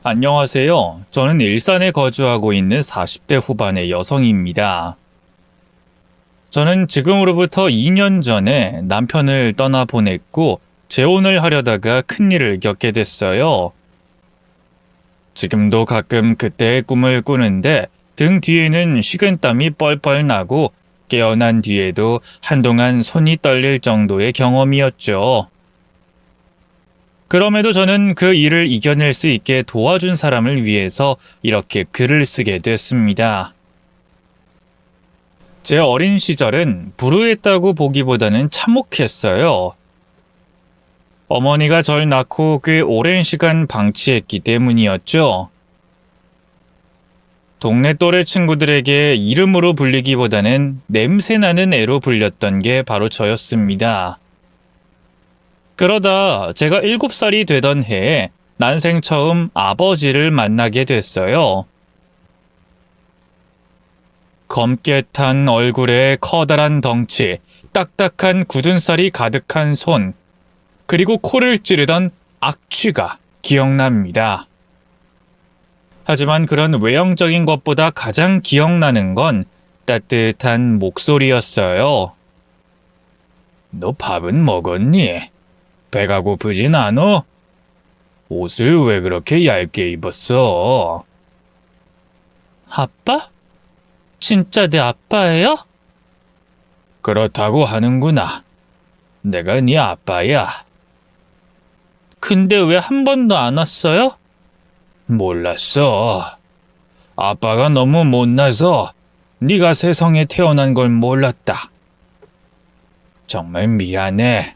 안녕하세요. 저는 일산에 거주하고 있는 40대 후반의 여성입니다. 저는 지금으로부터 2년 전에 남편을 떠나보냈고 재혼을 하려다가 큰일을 겪게 됐어요. 지금도 가끔 그때의 꿈을 꾸는데 등 뒤에는 식은땀이 뻘뻘 나고 깨어난 뒤에도 한동안 손이 떨릴 정도의 경험이었죠. 그럼에도 저는 그 일을 이겨낼 수 있게 도와준 사람을 위해서 이렇게 글을 쓰게 됐습니다. 제 어린 시절은 불우했다고 보기보다는 참혹했어요. 어머니가 절 낳고 꽤 오랜 시간 방치했기 때문이었죠. 동네 또래 친구들에게 이름으로 불리기보다는 냄새나는 애로 불렸던 게 바로 저였습니다. 그러다 제가 7살이 되던 해에 난생 처음 아버지를 만나게 됐어요. 검게 탄 얼굴에 커다란 덩치, 딱딱한 굳은 살이 가득한 손, 그리고 코를 찌르던 악취가 기억납니다. 하지만 그런 외형적인 것보다 가장 기억나는 건 따뜻한 목소리였어요. 너 밥은 먹었니? 배가 고프진 않어? 옷을 왜 그렇게 얇게 입었어? 아빠? 진짜 내 아빠예요? 그렇다고 하는구나. 내가 네 아빠야. 근데 왜 한 번도 안 왔어요? 몰랐어. 아빠가 너무 못나서 네가 세상에 태어난 걸 몰랐다. 정말 미안해.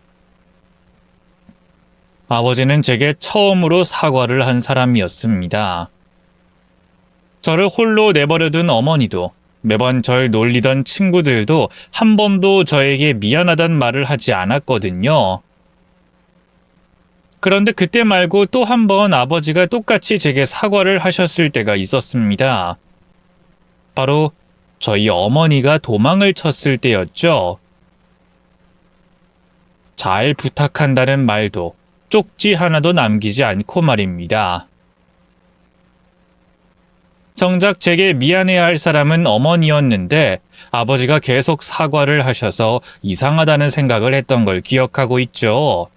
아버지는 제게 처음으로 사과를 한 사람이었습니다. 저를 홀로 내버려둔 어머니도 매번 절 놀리던 친구들도 한 번도 저에게 미안하단 말을 하지 않았거든요. 그런데 그때 말고 또 한 번 아버지가 똑같이 제게 사과를 하셨을 때가 있었습니다. 바로 저희 어머니가 도망을 쳤을 때였죠. 잘 부탁한다는 말도 쪽지 하나도 남기지 않고 말입니다. 정작 제게 미안해야 할 사람은 어머니였는데 아버지가 계속 사과를 하셔서 이상하다는 생각을 했던 걸 기억하고 있죠.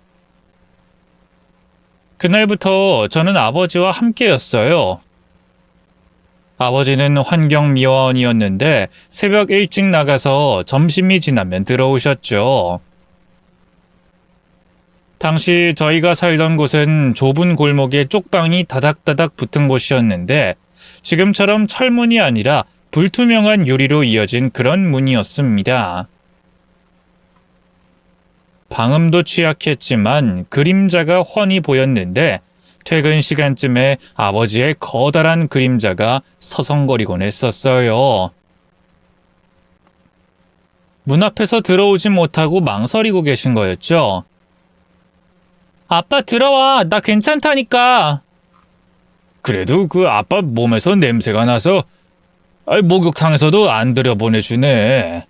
그날부터 저는 아버지와 함께였어요. 아버지는 환경미화원이었는데 새벽 일찍 나가서 점심이 지나면 들어오셨죠. 당시 저희가 살던 곳은 좁은 골목에 쪽방이 다닥다닥 붙은 곳이었는데 지금처럼 철문이 아니라 불투명한 유리로 이어진 그런 문이었습니다. 방음도 취약했지만 그림자가 훤히 보였는데 퇴근 시간쯤에 아버지의 커다란 그림자가 서성거리곤 했었어요. 문 앞에서 들어오지 못하고 망설이고 계신 거였죠. 아빠 들어와, 나 괜찮다니까. 그래도 그 아빠 몸에서 냄새가 나서 목욕탕에서도 안 들여보내주네.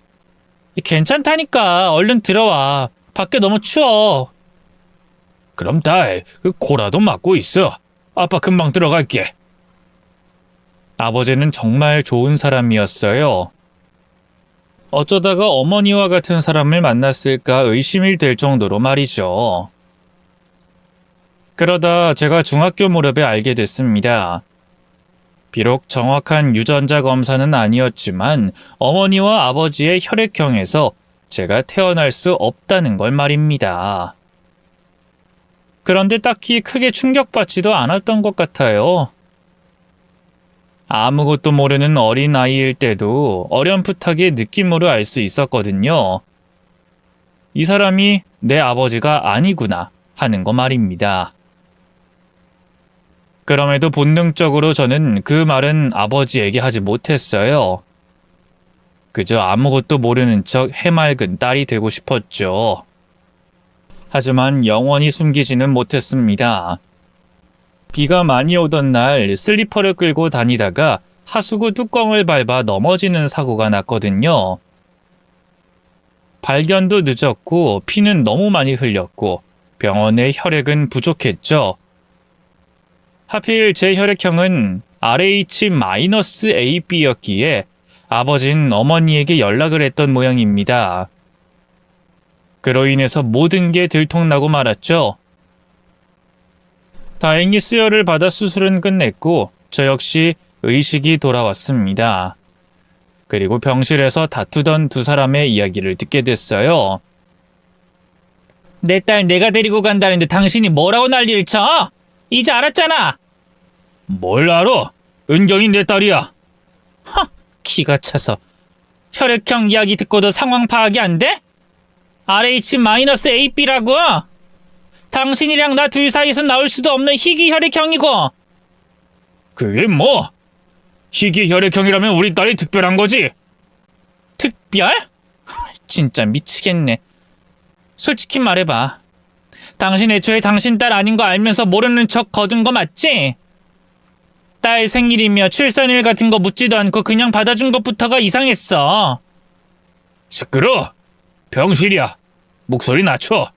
괜찮다니까, 얼른 들어와. 밖에 너무 추워. 그럼 딸, 코라도 막고 있어. 아빠 금방 들어갈게. 아버지는 정말 좋은 사람이었어요. 어쩌다가 어머니와 같은 사람을 만났을까 의심이 될 정도로 말이죠. 그러다 제가 중학교 무렵에 알게 됐습니다. 비록 정확한 유전자 검사는 아니었지만 어머니와 아버지의 혈액형에서 제가 태어날 수 없다는 걸 말입니다. 그런데 딱히 크게 충격받지도 않았던 것 같아요. 아무것도 모르는 어린아이일 때도 어렴풋하게 느낌으로 알 수 있었거든요. 이 사람이 내 아버지가 아니구나 하는 거 말입니다. 그럼에도 본능적으로 저는 그 말은 아버지에게 하지 못했어요. 그저 아무것도 모르는 척 해맑은 딸이 되고 싶었죠. 하지만 영원히 숨기지는 못했습니다. 비가 많이 오던 날 슬리퍼를 끌고 다니다가 하수구 뚜껑을 밟아 넘어지는 사고가 났거든요. 발견도 늦었고 피는 너무 많이 흘렸고 병원에 혈액은 부족했죠. 하필 제 혈액형은 RH-AB였기에 아버진 어머니에게 연락을 했던 모양입니다. 그로 인해서 모든 게 들통나고 말았죠. 다행히 수혈을 받아 수술은 끝냈고 저 역시 의식이 돌아왔습니다. 그리고 병실에서 다투던 두 사람의 이야기를 듣게 됐어요. 내 딸 내가 데리고 간다는데 당신이 뭐라고 난리를 쳐? 이제 알았잖아. 뭘 알아? 은경이 내 딸이야. 기가 차서. 혈액형 이야기 듣고도 상황 파악이 안 돼? RH-AB라고? 당신이랑 나 둘 사이에서 나올 수도 없는 희귀 혈액형이고. 그게 뭐? 희귀 혈액형이라면 우리 딸이 특별한 거지. 특별? 진짜 미치겠네. 솔직히 말해봐. 당신 애초에 당신 딸 아닌 거 알면서 모르는 척 거둔 거 맞지? 딸 생일이며 출산일 같은 거 묻지도 않고 그냥 받아준 것부터가 이상했어. 시끄러. 병실이야. 목소리 낮춰.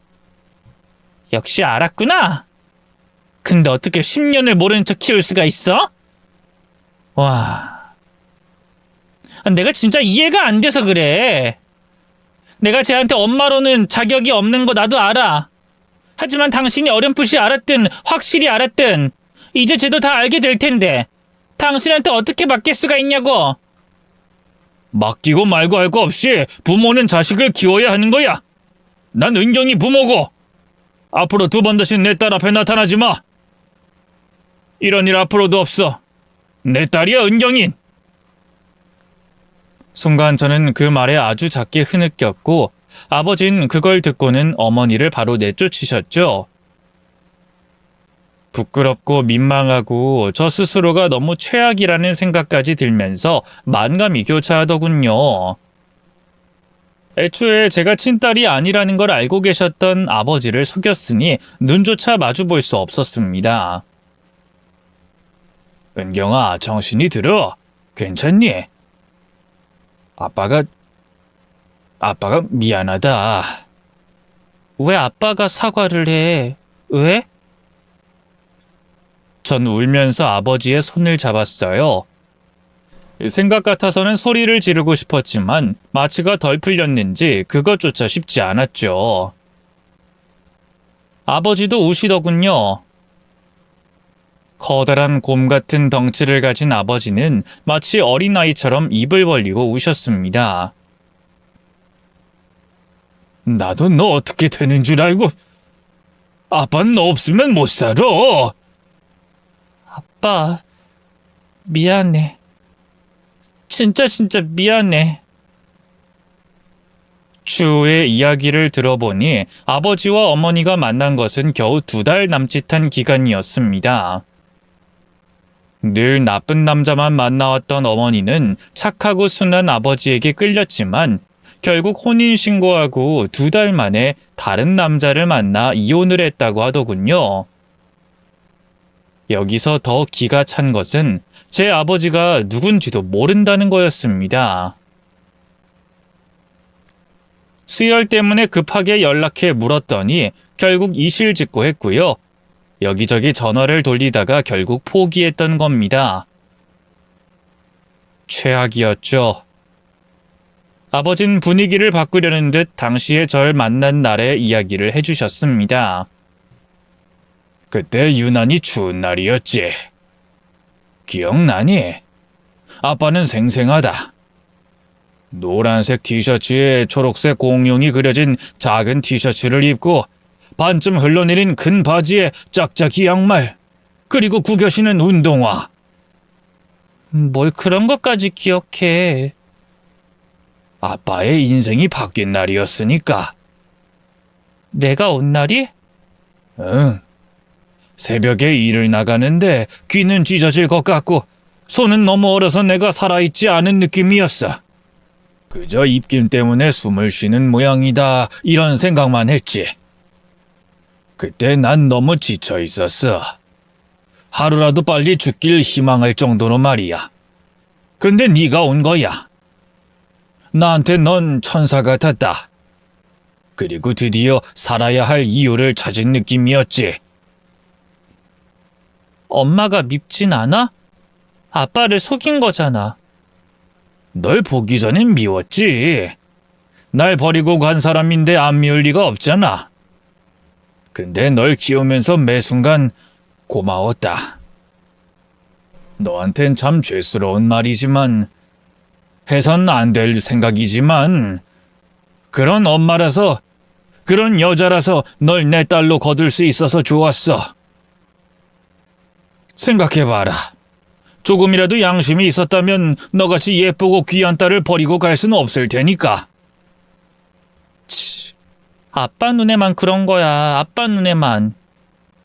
역시 알았구나. 근데 어떻게 10년을 모르는 척 키울 수가 있어? 와. 내가 진짜 이해가 안 돼서 그래. 내가 쟤한테 엄마로는 자격이 없는 거 나도 알아. 하지만 당신이 어렴풋이 알았든 확실히 알았든 이제 쟤도 다 알게 될 텐데 당신한테 어떻게 맡길 수가 있냐고. 맡기고 말고 할 거 없이 부모는 자식을 키워야 하는 거야. 난 은경이 부모고 앞으로 두 번 다시 내 딸 앞에 나타나지 마. 이런 일 앞으로도 없어. 내 딸이야 은경인. 순간 저는 그 말에 아주 작게 흐느꼈고 아버진 그걸 듣고는 어머니를 바로 내쫓으셨죠. 부끄럽고 민망하고 저 스스로가 너무 최악이라는 생각까지 들면서 만감이 교차하더군요. 애초에 제가 친딸이 아니라는 걸 알고 계셨던 아버지를 속였으니 눈조차 마주볼 수 없었습니다. 은경아, 정신이 들어. 괜찮니? 아빠가 미안하다. 왜 아빠가 사과를 해? 왜? 전 울면서 아버지의 손을 잡았어요. 생각 같아서는 소리를 지르고 싶었지만 마취가 덜 풀렸는지 그것조차 쉽지 않았죠. 아버지도 우시더군요. 커다란 곰 같은 덩치를 가진 아버지는 마치 어린아이처럼 입을 벌리고 우셨습니다. 나도 너 어떻게 되는 줄 알고. 아빠는 너 없으면 못 살아. 아빠, 미안해. 진짜 미안해. 추후의 이야기를 들어보니 아버지와 어머니가 만난 것은 겨우 2달 남짓한 기간이었습니다. 늘 나쁜 남자만 만나왔던 어머니는 착하고 순한 아버지에게 끌렸지만 결국 혼인신고하고 2달 만에 다른 남자를 만나 이혼을 했다고 하더군요. 여기서 더 기가 찬 것은 제 아버지가 누군지도 모른다는 거였습니다. 수혈 때문에 급하게 연락해 물었더니 결국 이실직고했고요. 여기저기 전화를 돌리다가 결국 포기했던 겁니다. 최악이었죠. 아버진 분위기를 바꾸려는 듯 당시에 절 만난 날의 이야기를 해주셨습니다. 그때 유난히 추운 날이었지. 기억나니? 아빠는 생생하다. 노란색 티셔츠에 초록색 공룡이 그려진 작은 티셔츠를 입고 반쯤 흘러내린 큰 바지에 짝짝이 양말, 그리고 구겨 신은 운동화. 뭘 그런 것까지 기억해. 아빠의 인생이 바뀐 날이었으니까. 내가 온 날이? 응. 새벽에 일을 나가는데 귀는 찢어질 것 같고 손은 너무 얼어서 내가 살아있지 않은 느낌이었어. 그저 입김 때문에 숨을 쉬는 모양이다 이런 생각만 했지. 그때 난 너무 지쳐 있었어. 하루라도 빨리 죽길 희망할 정도로 말이야. 근데 네가 온 거야. 나한테 넌 천사 같았다. 그리고 드디어 살아야 할 이유를 찾은 느낌이었지. 엄마가 밉진 않아? 아빠를 속인 거잖아. 널 보기 전엔 미웠지. 날 버리고 간 사람인데 안 미울 리가 없잖아. 근데 널 키우면서 매 순간 고마웠다. 너한텐 참 죄스러운 말이지만 해선 안 될 생각이지만 그런 엄마라서 그런 여자라서 널 내 딸로 거둘 수 있어서 좋았어. 생각해봐라. 조금이라도 양심이 있었다면 너같이 예쁘고 귀한 딸을 버리고 갈 수는 없을 테니까. 치, 아빠 눈에만 그런 거야. 아빠 눈에만.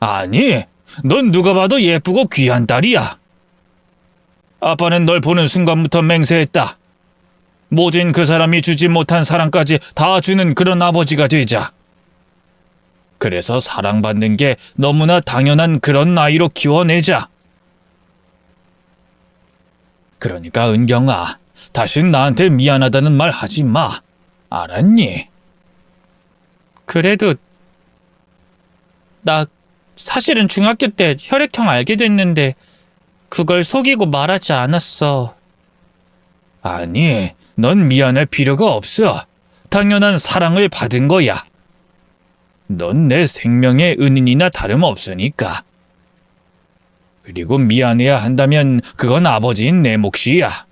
아니, 넌 누가 봐도 예쁘고 귀한 딸이야. 아빠는 널 보는 순간부터 맹세했다. 모진 그 사람이 주지 못한 사랑까지 다 주는 그런 아버지가 되자. 그래서 사랑받는 게 너무나 당연한 그런 아이로 키워내자. 그러니까 은경아, 다신 나한테 미안하다는 말 하지 마. 알았니? 그래도 나 사실은 중학교 때 혈액형 알게 됐는데 그걸 속이고 말하지 않았어. 아니, 넌 미안할 필요가 없어. 당연한 사랑을 받은 거야. 넌 내 생명의 은인이나 다름없으니까. 그리고 미안해야 한다면 그건 아버지인 내 몫이야.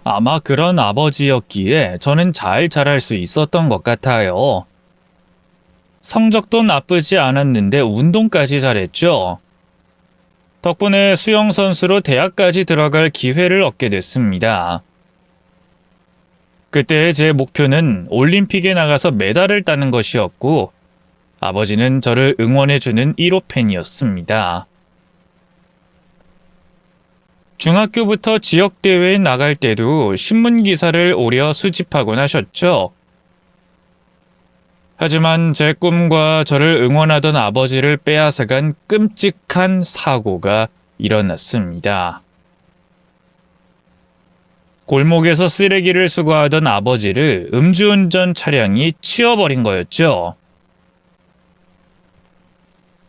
아마 그런 아버지였기에 저는 잘 자랄 수 있었던 것 같아요. 성적도 나쁘지 않았는데 운동까지 잘했죠. 덕분에 수영선수로 대학까지 들어갈 기회를 얻게 됐습니다. 그때 제 목표는 올림픽에 나가서 메달을 따는 것이었고 아버지는 저를 응원해주는 1호 팬이었습니다. 중학교부터 지역대회에 나갈 때도 신문기사를 오려 수집하곤 하셨죠. 하지만 제 꿈과 저를 응원하던 아버지를 빼앗아간 끔찍한 사고가 일어났습니다. 골목에서 쓰레기를 수거하던 아버지를 음주운전 차량이 치워버린 거였죠.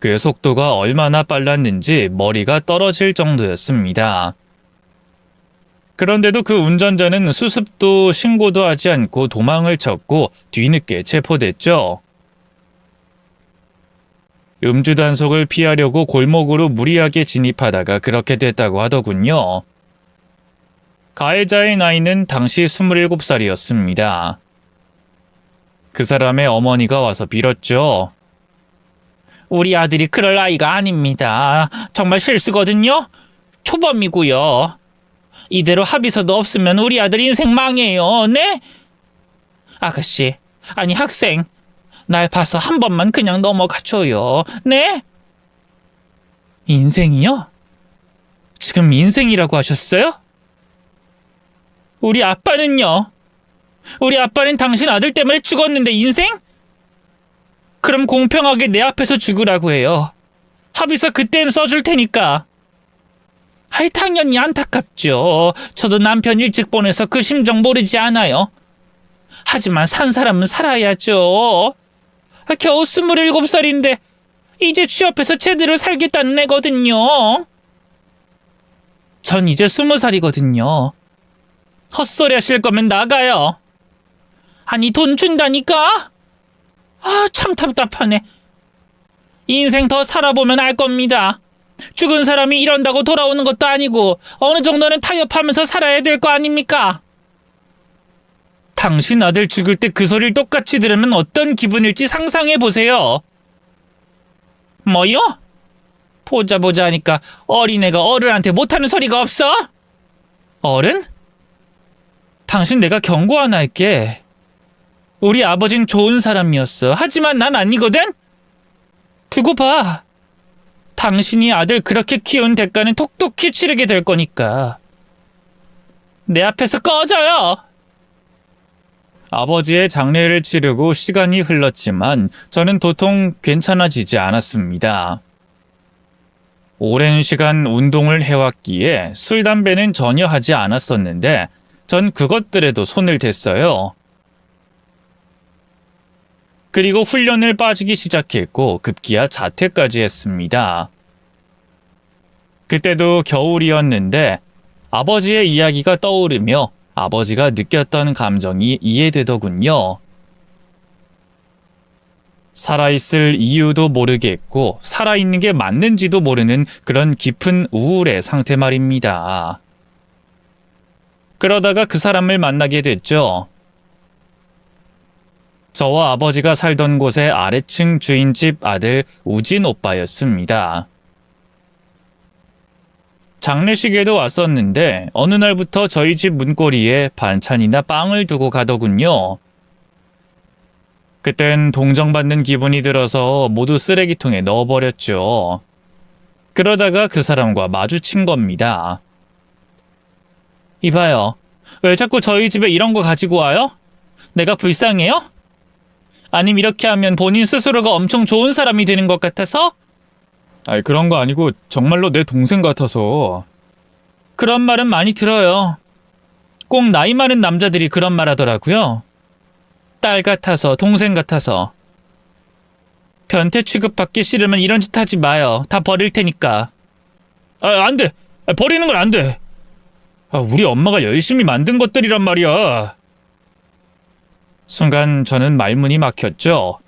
그 속도가 얼마나 빨랐는지 머리가 떨어질 정도였습니다. 그런데도 그 운전자는 수습도 신고도 하지 않고 도망을 쳤고 뒤늦게 체포됐죠. 음주 단속을 피하려고 골목으로 무리하게 진입하다가 그렇게 됐다고 하더군요. 가해자의 나이는 당시 27살이었습니다. 그 사람의 어머니가 와서 빌었죠. 우리 아들이 그럴 아이가 아닙니다. 정말 실수거든요. 초범이고요. 이대로 합의서도 없으면 우리 아들 인생 망해요. 네? 아가씨, 아니 학생, 날 봐서 한 번만 그냥 넘어가줘요. 네? 인생이요? 지금 인생이라고 하셨어요? 우리 아빠는요? 우리 아빠는 당신 아들 때문에 죽었는데 인생? 그럼 공평하게 내 앞에서 죽으라고 해요. 합의서 그때는 써줄 테니까. 아이, 당연히 안타깝죠. 저도 남편 일찍 보내서 그 심정 모르지 않아요. 하지만 산 사람은 살아야죠. 겨우 27살인데 이제 취업해서 제대로 살겠다는 애거든요. 전 이제 20살이거든요. 헛소리 하실 거면 나가요. 아니, 돈 준다니까? 아, 참 답답하네. 인생 더 살아보면 알 겁니다. 죽은 사람이 이런다고 돌아오는 것도 아니고 어느 정도는 타협하면서 살아야 될 거 아닙니까? 당신 아들 죽을 때 그 소리를 똑같이 들으면 어떤 기분일지 상상해보세요. 뭐요? 보자 하니까 어린애가 어른한테 못하는 소리가 없어? 어른? 당신 내가 경고 하나 할게. 우리 아버진 좋은 사람이었어. 하지만 난 아니거든? 두고 봐. 당신이 아들 그렇게 키운 대가는 톡톡히 치르게 될 거니까. 내 앞에서 꺼져요. 아버지의 장례를 치르고 시간이 흘렀지만 저는 도통 괜찮아지지 않았습니다. 오랜 시간 운동을 해왔기에 술, 담배는 전혀 하지 않았었는데 전 그것들에도 손을 댔어요. 그리고 훈련을 빠지기 시작했고 급기야 자퇴까지 했습니다. 그때도 겨울이었는데 아버지의 이야기가 떠오르며 아버지가 느꼈던 감정이 이해되더군요. 살아있을 이유도 모르겠고 살아있는 게 맞는지도 모르는 그런 깊은 우울의 상태 말입니다. 그러다가 그 사람을 만나게 됐죠. 저와 아버지가 살던 곳의 아래층 주인집 아들 우진 오빠였습니다. 장례식에도 왔었는데 어느 날부터 저희 집 문고리에 반찬이나 빵을 두고 가더군요. 그땐 동정받는 기분이 들어서 모두 쓰레기통에 넣어버렸죠. 그러다가 그 사람과 마주친 겁니다. 이봐요. 왜 자꾸 저희 집에 이런 거 가지고 와요? 내가 불쌍해요? 아님 이렇게 하면 본인 스스로가 엄청 좋은 사람이 되는 것 같아서? 아니, 그런 거 아니고 정말로 내 동생 같아서. 그런 말은 많이 들어요. 꼭 나이 많은 남자들이 그런 말 하더라고요. 딸 같아서, 동생 같아서. 변태 취급받기 싫으면 이런 짓 하지 마요. 다 버릴 테니까. 안 돼. 버리는 건 안 돼. 우리 엄마가 열심히 만든 것들이란 말이야. 순간 저는 말문이 막혔죠.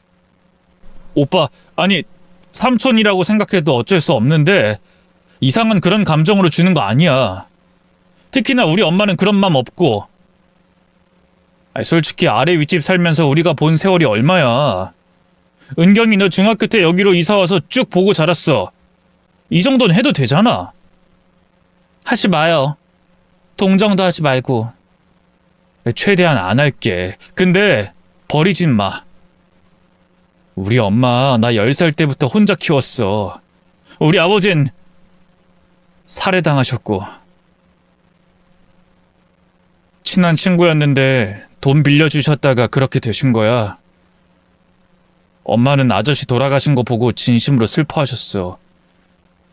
오빠, 아니, 삼촌이라고 생각해도 어쩔 수 없는데 이상한 그런 감정으로 주는 거 아니야. 특히나 우리 엄마는 그런 맘 없고. 솔직히 아래 윗집 살면서 우리가 본 세월이 얼마야. 은경이 너 중학교 때 여기로 이사와서 쭉 보고 자랐어. 이 정도는 해도 되잖아. 하지 마요. 동정도 하지 말고. 최대한 안 할게. 근데 버리진 마. 우리 엄마 나 10살 때부터 혼자 키웠어. 우리 아버진 살해당하셨고. 친한 친구였는데 돈 빌려주셨다가 그렇게 되신 거야. 엄마는 아저씨 돌아가신 거 보고 진심으로 슬퍼하셨어.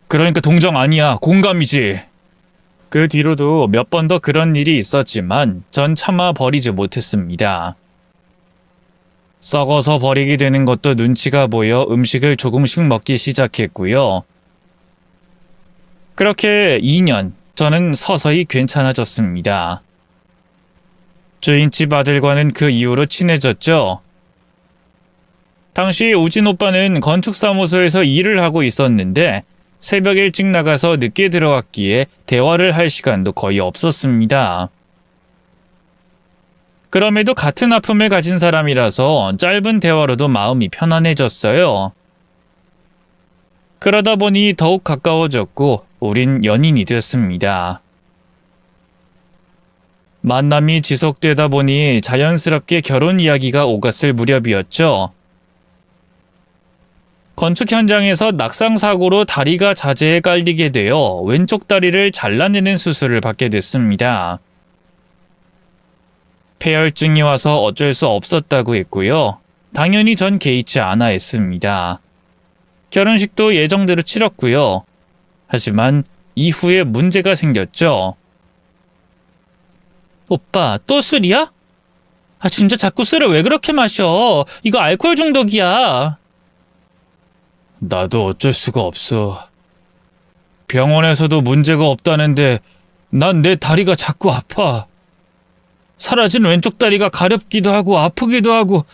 그러니까 동정 아니야. 공감이지. 그 뒤로도 몇 번 더 그런 일이 있었지만 전 차마 버리지 못했습니다. 썩어서 버리게 되는 것도 눈치가 보여 음식을 조금씩 먹기 시작했고요. 그렇게 2년 저는 서서히 괜찮아졌습니다. 주인집 아들과는 그 이후로 친해졌죠. 당시 우진 오빠는 건축사무소에서 일을 하고 있었는데 새벽 일찍 나가서 늦게 들어왔기에 대화를 할 시간도 거의 없었습니다. 그럼에도 같은 아픔을 가진 사람이라서 짧은 대화로도 마음이 편안해졌어요. 그러다 보니 더욱 가까워졌고 우린 연인이 되었습니다. 만남이 지속되다 보니 자연스럽게 결혼 이야기가 오갔을 무렵이었죠. 건축 현장에서 낙상사고로 다리가 자재에 깔리게 되어 왼쪽 다리를 잘라내는 수술을 받게 됐습니다. 폐혈증이 와서 어쩔 수 없었다고 했고요. 당연히 전 개의치 않아 했습니다. 결혼식도 예정대로 치렀고요. 하지만 이후에 문제가 생겼죠. 오빠, 또 술이야? 진짜 자꾸 술을 왜 그렇게 마셔? 이거 알코올 중독이야. 나도 어쩔 수가 없어. 병원에서도 문제가 없다는데 난 내 다리가 자꾸 아파. 사라진 왼쪽 다리가 가렵기도 하고 아프기도 하고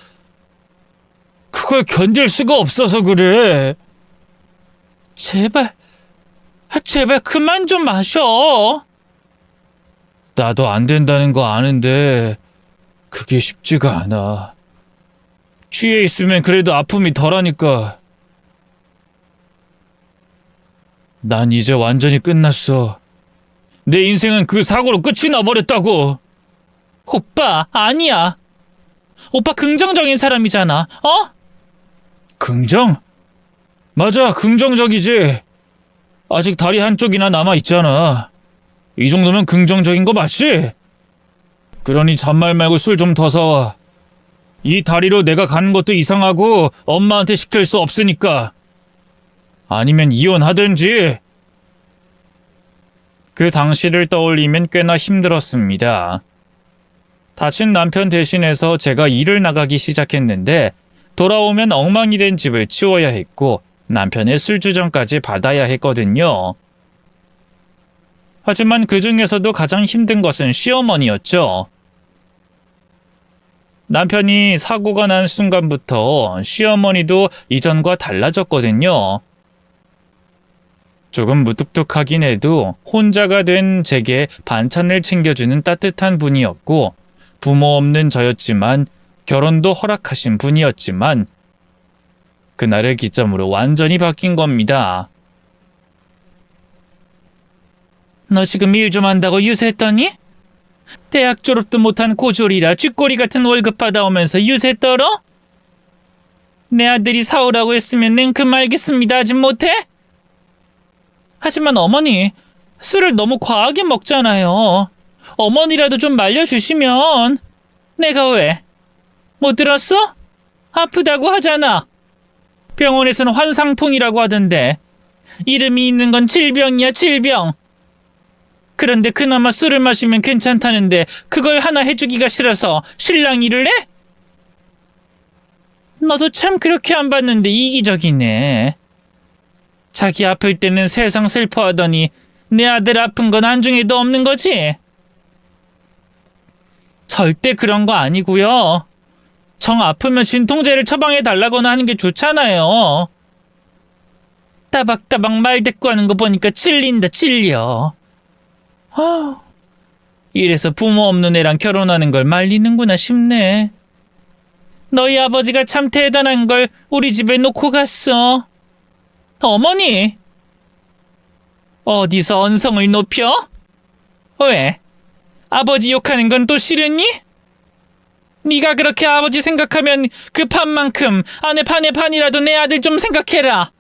그걸 견딜 수가 없어서 그래. 제발 그만 좀 마셔. 나도 안 된다는 거 아는데 그게 쉽지가 않아. 취해 있으면 그래도 아픔이 덜하니까. 난 이제 완전히 끝났어. 내 인생은 그 사고로 끝이 나버렸다고. 오빠, 아니야. 오빠 긍정적인 사람이잖아, 어? 긍정? 맞아, 긍정적이지. 아직 다리 한쪽이나 남아있잖아. 이 정도면 긍정적인 거 맞지? 그러니 잔말 말고 술 좀 더 사와. 이 다리로 내가 가는 것도 이상하고 엄마한테 시킬 수 없으니까. 아니면 이혼하든지. 그 당시를 떠올리면 꽤나 힘들었습니다. 다친 남편 대신해서 제가 일을 나가기 시작했는데 돌아오면 엉망이 된 집을 치워야 했고 남편의 술주정까지 받아야 했거든요. 하지만 그 중에서도 가장 힘든 것은 시어머니였죠. 남편이 사고가 난 순간부터 시어머니도 이전과 달라졌거든요. 조금 무뚝뚝하긴 해도 혼자가 된 제게 반찬을 챙겨주는 따뜻한 분이었고, 부모 없는 저였지만 결혼도 허락하신 분이었지만 그날을 기점으로 완전히 바뀐 겁니다. 너 지금 일 좀 한다고 유세했더니? 대학 졸업도 못한 고졸이라 쥐꼬리 같은 월급 받아오면서 유세 떨어? 내 아들이 사오라고 했으면 냉큼 알겠습니다 하진 못해? 하지만 어머니, 술을 너무 과하게 먹잖아요. 어머니라도 좀 말려주시면. 내가 왜? 못 들었어? 아프다고 하잖아. 병원에서는 환상통이라고 하던데 이름이 있는 건 질병이야, 질병. 그런데 그나마 술을 마시면 괜찮다는데 그걸 하나 해주기가 싫어서 신랑 일을 해? 너도 참 그렇게 안 봤는데 이기적이네. 자기 아플 때는 세상 슬퍼하더니 내 아들 아픈 건 안중에도 없는 거지? 절대 그런 거 아니고요. 정 아프면 진통제를 처방해 달라거나 하는 게 좋잖아요. 따박따박 말 대꾸하는 거 보니까 찔린다, 찔려. 이래서 부모 없는 애랑 결혼하는 걸 말리는구나 싶네. 너희 아버지가 참 대단한 걸 우리 집에 놓고 갔어. 어머니! 어디서 언성을 높여? 왜? 아버지 욕하는 건 또 싫으니? 네가 그렇게 아버지 생각하면 그 판만큼 안에 판의 판이라도 내 아들 좀 생각해라.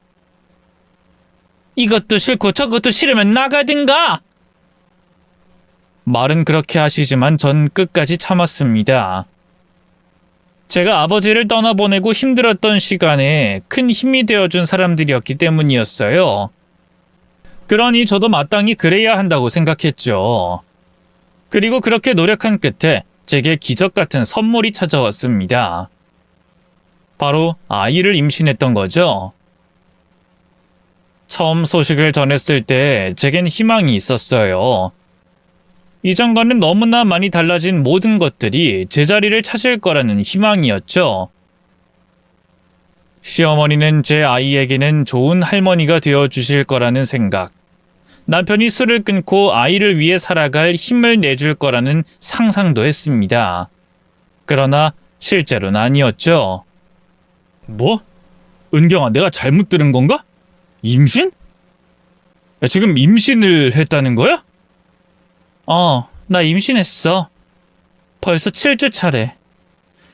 이것도 싫고 저것도 싫으면 나가든가. 말은 그렇게 하시지만 전 끝까지 참았습니다. 제가 아버지를 떠나보내고 힘들었던 시간에 큰 힘이 되어준 사람들이었기 때문이었어요. 그러니 저도 마땅히 그래야 한다고 생각했죠. 그리고 그렇게 노력한 끝에 제게 기적 같은 선물이 찾아왔습니다. 바로 아이를 임신했던 거죠. 처음 소식을 전했을 때 제겐 희망이 있었어요. 이전과는 너무나 많이 달라진 모든 것들이 제자리를 찾을 거라는 희망이었죠. 시어머니는 제 아이에게는 좋은 할머니가 되어주실 거라는 생각, 남편이 술을 끊고 아이를 위해 살아갈 힘을 내줄 거라는 상상도 했습니다. 그러나 실제로는 아니었죠. 뭐? 은경아, 내가 잘못 들은 건가? 임신? 야, 지금 임신을 했다는 거야? 나 임신했어. 벌써 7주 차래.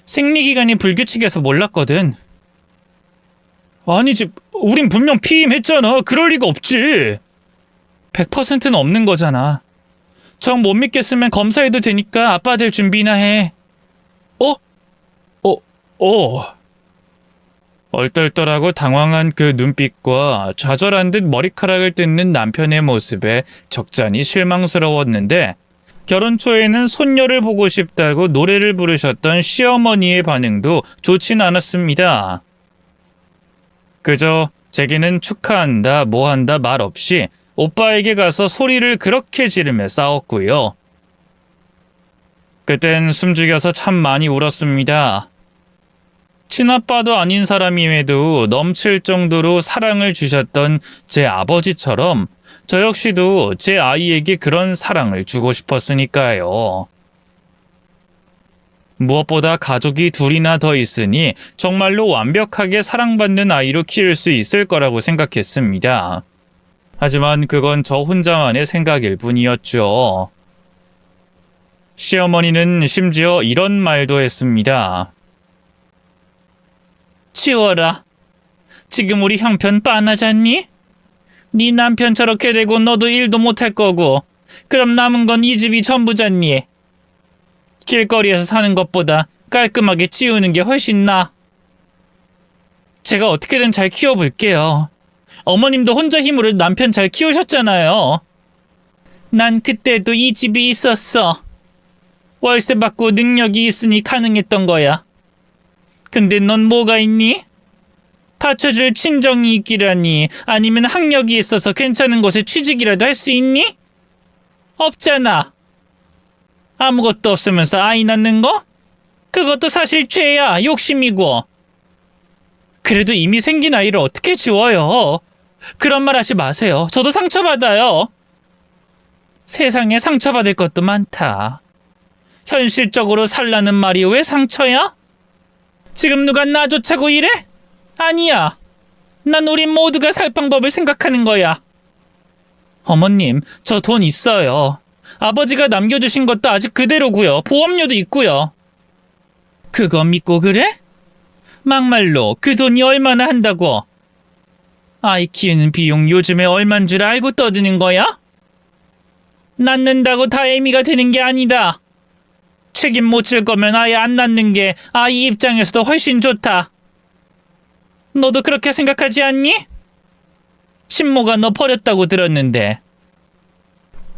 생리기간이 불규칙해서 몰랐거든. 아니지, 우린 분명 피임했잖아. 그럴 리가 없지. 100%는 없는 거잖아. 정 못 믿겠으면 검사해도 되니까 아빠 될 준비나 해. 얼떨떨하고 당황한 그 눈빛과 좌절한 듯 머리카락을 뜯는 남편의 모습에 적잖이 실망스러웠는데, 결혼 초에는 손녀를 보고 싶다고 노래를 부르셨던 시어머니의 반응도 좋진 않았습니다. 그저 제게는 축하한다, 뭐한다 말 없이 오빠에게 가서 소리를 그렇게 지르며 싸웠고요. 그땐 숨죽여서 참 많이 울었습니다. 친아빠도 아닌 사람임에도 넘칠 정도로 사랑을 주셨던 제 아버지처럼 저 역시도 제 아이에게 그런 사랑을 주고 싶었으니까요. 무엇보다 가족이 둘이나 더 있으니 정말로 완벽하게 사랑받는 아이로 키울 수 있을 거라고 생각했습니다. 하지만 그건 저 혼자만의 생각일 뿐이었죠. 시어머니는 심지어 이런 말도 했습니다. 치워라. 지금 우리 형편 빤하잖니? 네 남편 저렇게 되고 너도 일도 못할 거고, 그럼 남은 건 이 집이 전부잖니. 길거리에서 사는 것보다 깔끔하게 치우는 게 훨씬 나아. 제가 어떻게든 잘 키워볼게요. 어머님도 혼자 힘으로 남편 잘 키우셨잖아요. 난 그때도 이 집이 있었어. 월세 받고 능력이 있으니 가능했던 거야. 근데 넌 뭐가 있니? 받쳐줄 친정이 있기라니, 아니면 학력이 있어서 괜찮은 곳에 취직이라도 할 수 있니? 없잖아. 아무것도 없으면서 아이 낳는 거? 그것도 사실 죄야, 욕심이고. 그래도 이미 생긴 아이를 어떻게 지워요? 그런 말 하지 마세요. 저도 상처받아요. 세상에 상처받을 것도 많다. 현실적으로 살라는 말이 왜 상처야? 지금 누가 나 좋자고 이래? 아니야. 난 우리 모두가 살 방법을 생각하는 거야. 어머님, 저 돈 있어요. 아버지가 남겨주신 것도 아직 그대로고요. 보험료도 있고요. 그거 믿고 그래? 막말로 그 돈이 얼마나 한다고? 아이 키우는 비용 요즘에 얼만 줄 알고 떠드는 거야? 낳는다고 다 애미가 되는 게 아니다. 책임 못 질 거면 아예 안 낳는 게 아이 입장에서도 훨씬 좋다. 너도 그렇게 생각하지 않니? 친모가 너 버렸다고 들었는데.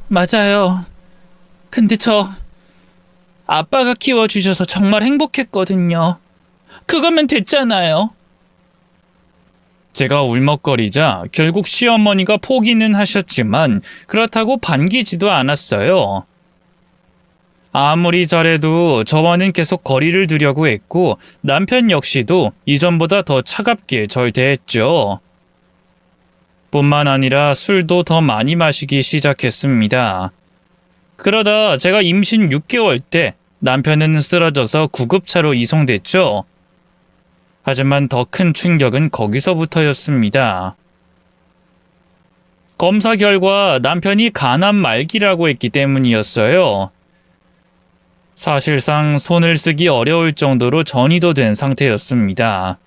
맞아요. 근데 저 아빠가 키워주셔서 정말 행복했거든요. 그거면 됐잖아요. 제가 울먹거리자 결국 시어머니가 포기는 하셨지만 그렇다고 반기지도 않았어요. 아무리 잘해도 저와는 계속 거리를 두려고 했고 남편 역시도 이전보다 더 차갑게 절 대했죠. 뿐만 아니라 술도 더 많이 마시기 시작했습니다. 그러다 제가 임신 6개월 때 남편은 쓰러져서 구급차로 이송됐죠. 하지만 더 큰 충격은 거기서부터였습니다. 검사 결과 남편이 간암 말기라고 했기 때문이었어요. 사실상 손을 쓰기 어려울 정도로 전이도 된 상태였습니다.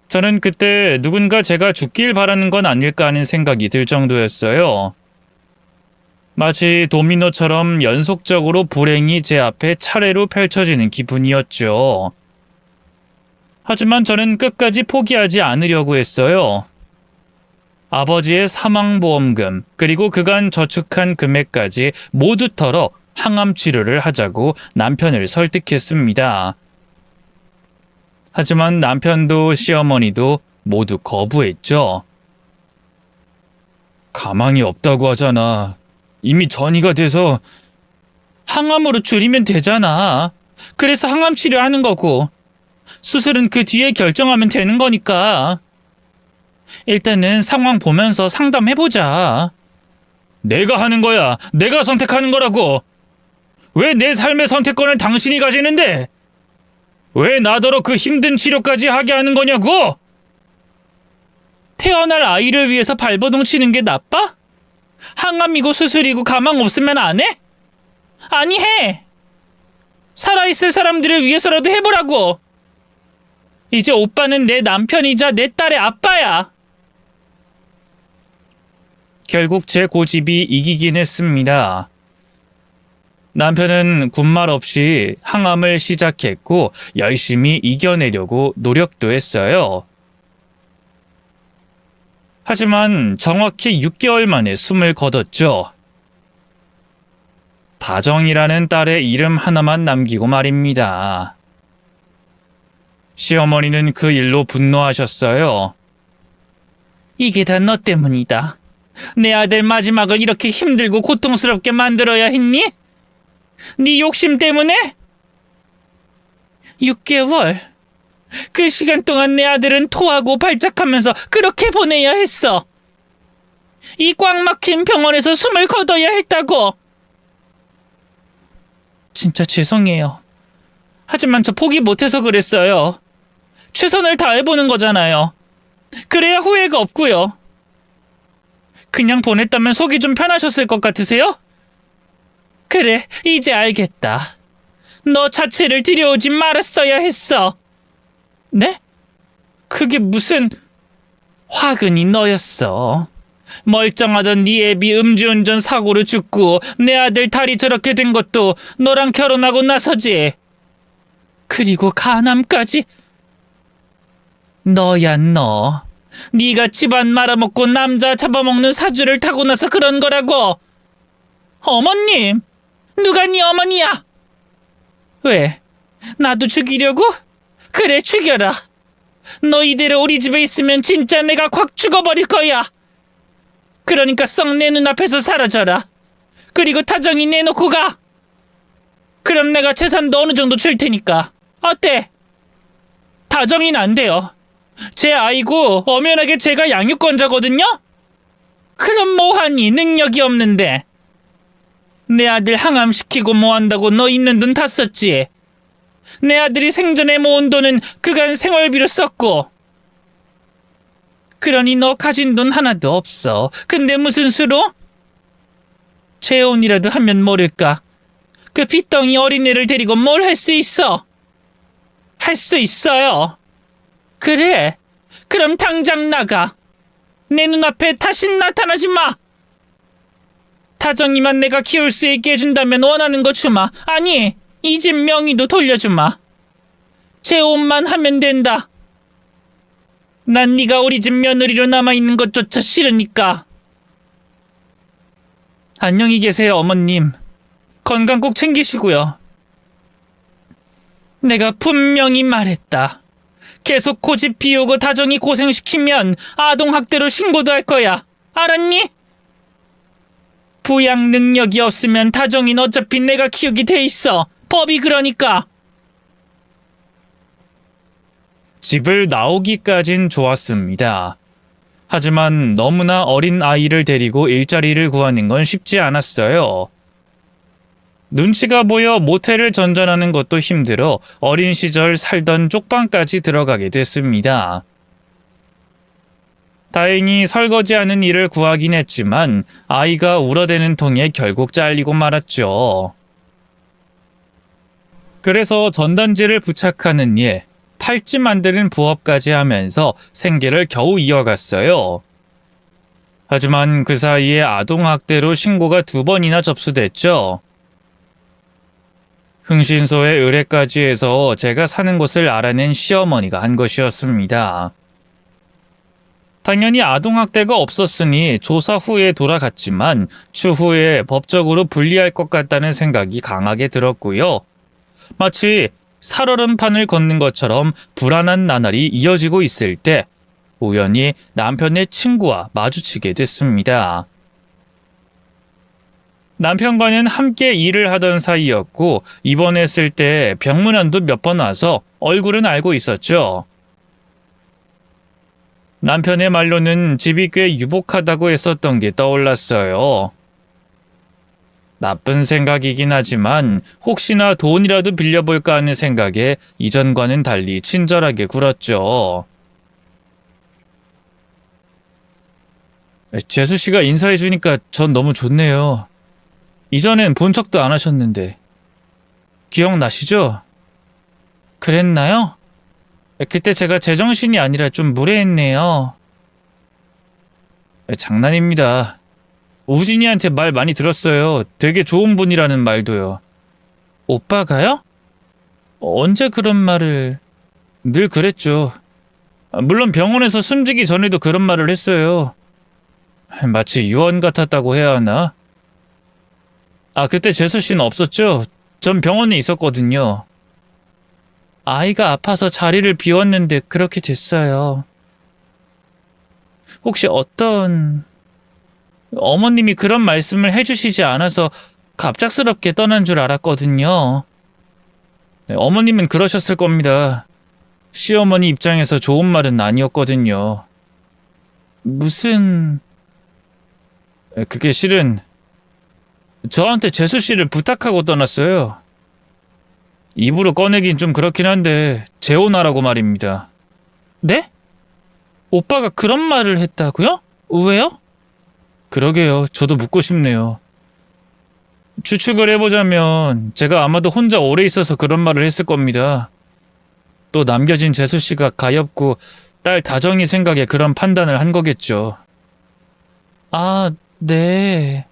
저는 그때 누군가 제가 죽길 바라는 건 아닐까 하는 생각이 들 정도였어요. 마치 도미노처럼 연속적으로 불행이 제 앞에 차례로 펼쳐지는 기분이었죠. 하지만 저는 끝까지 포기하지 않으려고 했어요. 아버지의 사망보험금 그리고 그간 저축한 금액까지 모두 털어 항암 치료를 하자고 남편을 설득했습니다. 하지만 남편도 시어머니도 모두 거부했죠. 가망이 없다고 하잖아. 이미 전이가 돼서 항암으로 줄이면 되잖아. 그래서 항암 치료하는 거고 수술은 그 뒤에 결정하면 되는 거니까. 일단은 상황 보면서 상담해보자. 내가 하는 거야. 내가 선택하는 거라고. 왜 내 삶의 선택권을 당신이 가지는데? 왜 나더러 그 힘든 치료까지 하게 하는 거냐고? 태어날 아이를 위해서 발버둥 치는 게 나빠? 항암이고 수술이고 가망 없으면 안 해? 아니 해! 살아있을 사람들을 위해서라도 해보라고! 이제 오빠는 내 남편이자 내 딸의 아빠야! 결국 제 고집이 이기긴 했습니다. 남편은 군말 없이 항암을 시작했고 열심히 이겨내려고 노력도 했어요. 하지만 정확히 6개월 만에 숨을 거뒀죠. 다정이라는 딸의 이름 하나만 남기고 말입니다. 시어머니는 그 일로 분노하셨어요. 이게 다 너 때문이다. 내 아들 마지막을 이렇게 힘들고 고통스럽게 만들어야 했니? 네 욕심 때문에? 6개월. 그 시간 동안 내 아들은 토하고 발작하면서 그렇게 보내야 했어. 이 꽉 막힌 병원에서 숨을 거둬야 했다고. 진짜 죄송해요. 하지만 저 포기 못해서 그랬어요. 최선을 다해보는 거잖아요. 그래야 후회가 없고요. 그냥 보냈다면 속이 좀 편하셨을 것 같으세요? 그래, 이제 알겠다. 너 자체를 들여오지 말았어야 했어. 네? 그게 무슨... 화근이 너였어. 멀쩡하던 네 애비 음주운전 사고로 죽고 내 아들 딸이 저렇게 된 것도 너랑 결혼하고 나서지. 그리고 간암까지. 너야 너. 네가 집안 말아먹고 남자 잡아먹는 사주를 타고 나서 그런 거라고. 어머님, 누가 네 어머니야? 왜? 나도 죽이려고? 그래, 죽여라. 너 이대로 우리 집에 있으면 진짜 내가 확 죽어버릴 거야. 그러니까 썩 내 눈앞에서 사라져라. 그리고 타정이 내놓고 가. 그럼 내가 재산도 어느 정도 줄 테니까. 어때? 타정이는 안 돼요. 제 아이고 엄연하게 제가 양육권자거든요? 그럼 뭐하니 능력이 없는데. 내 아들 항암시키고 뭐한다고 너 있는 돈 다 썼지. 내 아들이 생전에 모은 돈은 그간 생활비로 썼고. 그러니 너 가진 돈 하나도 없어. 근데 무슨 수로? 재혼이라도 하면 모를까. 그 빚덩이 어린애를 데리고 뭘 할 수 있어? 할 수 있어요. 그래. 그럼 당장 나가. 내 눈앞에 다시 나타나지 마. 타정이만 내가 키울 수 있게 해준다면 원하는 거 주마. 아니, 이 집 명의도 돌려주마. 재혼만 하면 된다. 난 네가 우리 집 며느리로 남아있는 것조차 싫으니까. 안녕히 계세요, 어머님. 건강 꼭 챙기시고요. 내가 분명히 말했다. 계속 고집 피우고 다정이 고생시키면 아동학대로 신고도 할 거야. 알았니? 부양 능력이 없으면 다정이는 어차피 내가 키우게 돼 있어. 법이 그러니까. 집을 나오기까진 좋았습니다. 하지만 너무나 어린 아이를 데리고 일자리를 구하는 건 쉽지 않았어요. 눈치가 보여 모텔을 전전하는 것도 힘들어 어린 시절 살던 쪽방까지 들어가게 됐습니다. 다행히 설거지하는 일을 구하긴 했지만 아이가 울어대는 통에 결국 잘리고 말았죠. 그래서 전단지를 부착하는 일, 팔찌 만드는 부업까지 하면서 생계를 겨우 이어갔어요. 하지만 그 사이에 아동학대로 신고가 2번이나 접수됐죠. 흥신소에 의뢰까지 해서 제가 사는 곳을 알아낸 시어머니가 한 것이었습니다. 당연히 아동학대가 없었으니 조사 후에 돌아갔지만 추후에 법적으로 불리할 것 같다는 생각이 강하게 들었고요. 마치 살얼음판을 걷는 것처럼 불안한 나날이 이어지고 있을 때 우연히 남편의 친구와 마주치게 됐습니다. 남편과는 함께 일을 하던 사이였고 입원했을 때 병문안도 몇 번 와서 얼굴은 알고 있었죠. 남편의 말로는 집이 꽤 유복하다고 했었던 게 떠올랐어요. 나쁜 생각이긴 하지만 혹시나 돈이라도 빌려볼까 하는 생각에 이전과는 달리 친절하게 굴었죠. 재수 씨가 인사해주니까 전 너무 좋네요. 이전엔 본 척도 안 하셨는데. 기억나시죠? 그랬나요? 그때 제가 제정신이 아니라 좀 무례했네요. 장난입니다. 우진이한테 말 많이 들었어요. 되게 좋은 분이라는 말도요. 오빠가요? 언제 그런 말을... 늘 그랬죠. 물론 병원에서 숨지기 전에도 그런 말을 했어요. 마치 유언 같았다고 해야 하나? 그때 재수 씨는 없었죠? 전 병원에 있었거든요. 아이가 아파서 자리를 비웠는데 그렇게 됐어요. 혹시 어떤... 어머님이 그런 말씀을 해주시지 않아서 갑작스럽게 떠난 줄 알았거든요. 네, 어머님은 그러셨을 겁니다. 시어머니 입장에서 좋은 말은 아니었거든요. 무슨... 그게 실은 저한테 재수 씨를 부탁하고 떠났어요. 입으로 꺼내긴 좀 그렇긴 한데 재혼하라고 말입니다. 네? 오빠가 그런 말을 했다고요? 왜요? 그러게요. 저도 묻고 싶네요. 추측을 해보자면 제가 아마도 혼자 오래 있어서 그런 말을 했을 겁니다. 또 남겨진 재수 씨가 가엾고 딸 다정이 생각에 그런 판단을 한 거겠죠. 아, 네.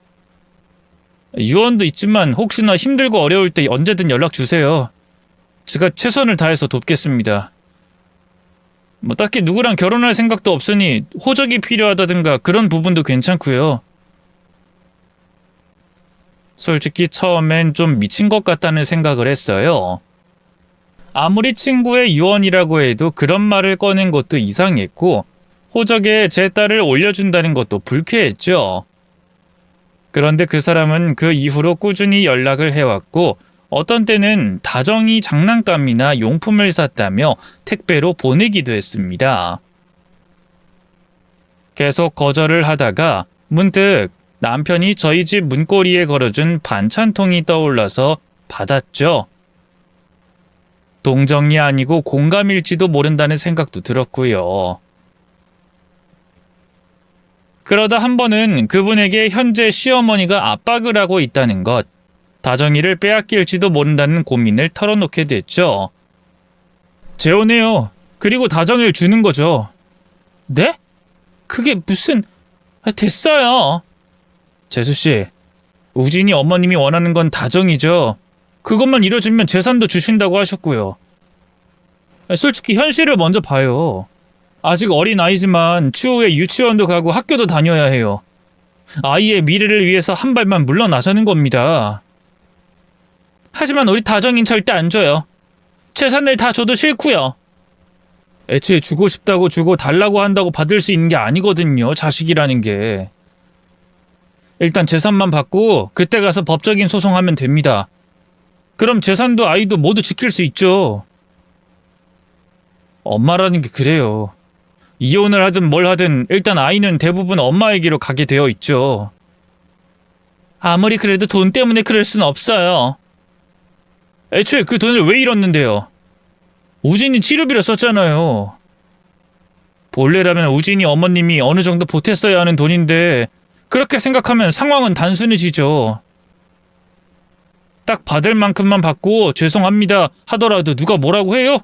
유언도 있지만 혹시나 힘들고 어려울 때 언제든 연락 주세요. 제가 최선을 다해서 돕겠습니다. 딱히 누구랑 결혼할 생각도 없으니 호적이 필요하다든가 그런 부분도 괜찮고요. 솔직히 처음엔 좀 미친 것 같다는 생각을 했어요. 아무리 친구의 유언이라고 해도 그런 말을 꺼낸 것도 이상했고 호적에 제 딸을 올려준다는 것도 불쾌했죠. 그런데 그 사람은 그 이후로 꾸준히 연락을 해왔고 어떤 때는 다정히 장난감이나 용품을 샀다며 택배로 보내기도 했습니다. 계속 거절을 하다가 문득 남편이 저희 집 문고리에 걸어준 반찬통이 떠올라서 받았죠. 동정이 아니고 공감일지도 모른다는 생각도 들었고요. 그러다 한 번은 그분에게 현재 시어머니가 압박을 하고 있다는 것, 다정이를 빼앗길지도 모른다는 고민을 털어놓게 됐죠. 재혼해요. 그리고 다정이를 주는 거죠. 네? 그게 무슨... 됐어요. 재수씨, 우진이 어머님이 원하는 건 다정이죠. 그것만 이뤄주면 재산도 주신다고 하셨고요. 솔직히 현실을 먼저 봐요. 아직 어린 아이지만 추후에 유치원도 가고 학교도 다녀야 해요. 아이의 미래를 위해서 한 발만 물러나자는 겁니다. 하지만 우리 다정인 절대 안 줘요. 재산을 다 줘도 싫고요. 애초에 주고 싶다고 주고 달라고 한다고 받을 수 있는 게 아니거든요, 자식이라는 게. 일단 재산만 받고 그때 가서 법적인 소송하면 됩니다. 그럼 재산도 아이도 모두 지킬 수 있죠. 엄마라는 게 그래요. 이혼을 하든 뭘 하든 일단 아이는 대부분 엄마에게로 가게 되어 있죠. 아무리 그래도 돈 때문에 그럴 순 없어요. 애초에 그 돈을 왜 잃었는데요? 우진이 치료비로 썼잖아요. 본래라면 우진이 어머님이 어느 정도 보탰어야 하는 돈인데 그렇게 생각하면 상황은 단순해지죠. 딱 받을 만큼만 받고 죄송합니다 하더라도 누가 뭐라고 해요?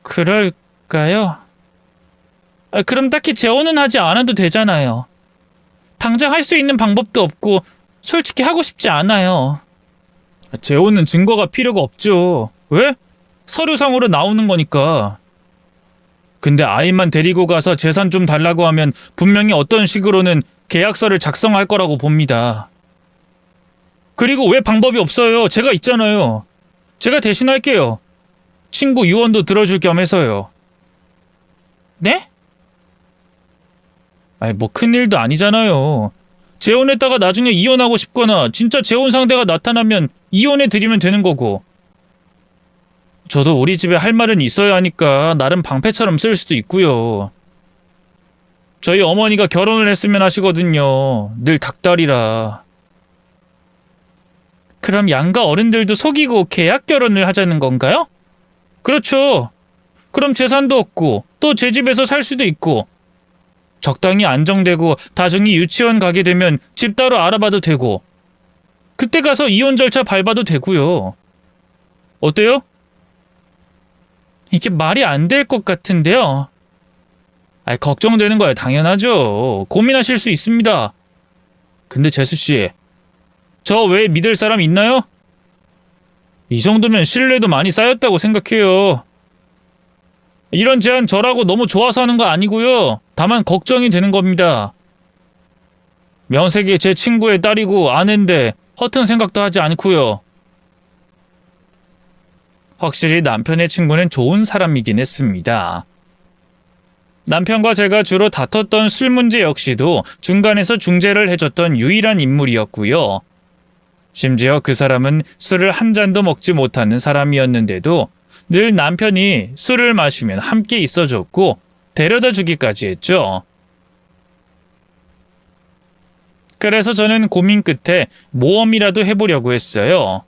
그럴까요? 그럼 딱히 재혼은 하지 않아도 되잖아요. 당장 할 수 있는 방법도 없고 솔직히 하고 싶지 않아요. 재혼은 증거가 필요가 없죠. 왜? 서류상으로 나오는 거니까. 근데 아이만 데리고 가서 재산 좀 달라고 하면 분명히 어떤 식으로는 계약서를 작성할 거라고 봅니다. 그리고 왜 방법이 없어요? 제가 있잖아요. 제가 대신할게요. 친구 유언도 들어줄 겸 해서요. 네? 아니 뭐 큰일도 아니잖아요. 재혼했다가 나중에 이혼하고 싶거나 진짜 재혼 상대가 나타나면 이혼해드리면 되는 거고. 저도 우리 집에 할 말은 있어야 하니까 나름 방패처럼 쓸 수도 있고요. 저희 어머니가 결혼을 했으면 하시거든요. 늘 닭다리라. 그럼 양가 어른들도 속이고 계약 결혼을 하자는 건가요? 그렇죠. 그럼 재산도 없고 또 제 집에서 살 수도 있고 적당히 안정되고 다중이 유치원 가게 되면 집 따로 알아봐도 되고 그때 가서 이혼 절차 밟아도 되고요. 어때요? 이게 말이 안 될 것 같은데요. 걱정되는 거야 당연하죠. 고민하실 수 있습니다. 근데 재수씨, 저 외에 믿을 사람 있나요? 이 정도면 신뢰도 많이 쌓였다고 생각해요. 이런 제안 저라고 너무 좋아서 하는 거 아니고요. 다만 걱정이 되는 겁니다. 명색이 제 친구의 딸이고 아내인데 허튼 생각도 하지 않고요. 확실히 남편의 친구는 좋은 사람이긴 했습니다. 남편과 제가 주로 다퉜던 술 문제 역시도 중간에서 중재를 해줬던 유일한 인물이었고요. 심지어 그 사람은 술을 한 잔도 먹지 못하는 사람이었는데도 늘 남편이 술을 마시면 함께 있어줬고 데려다 주기까지 했죠. 그래서 저는 고민 끝에 모험이라도 해보려고 했어요.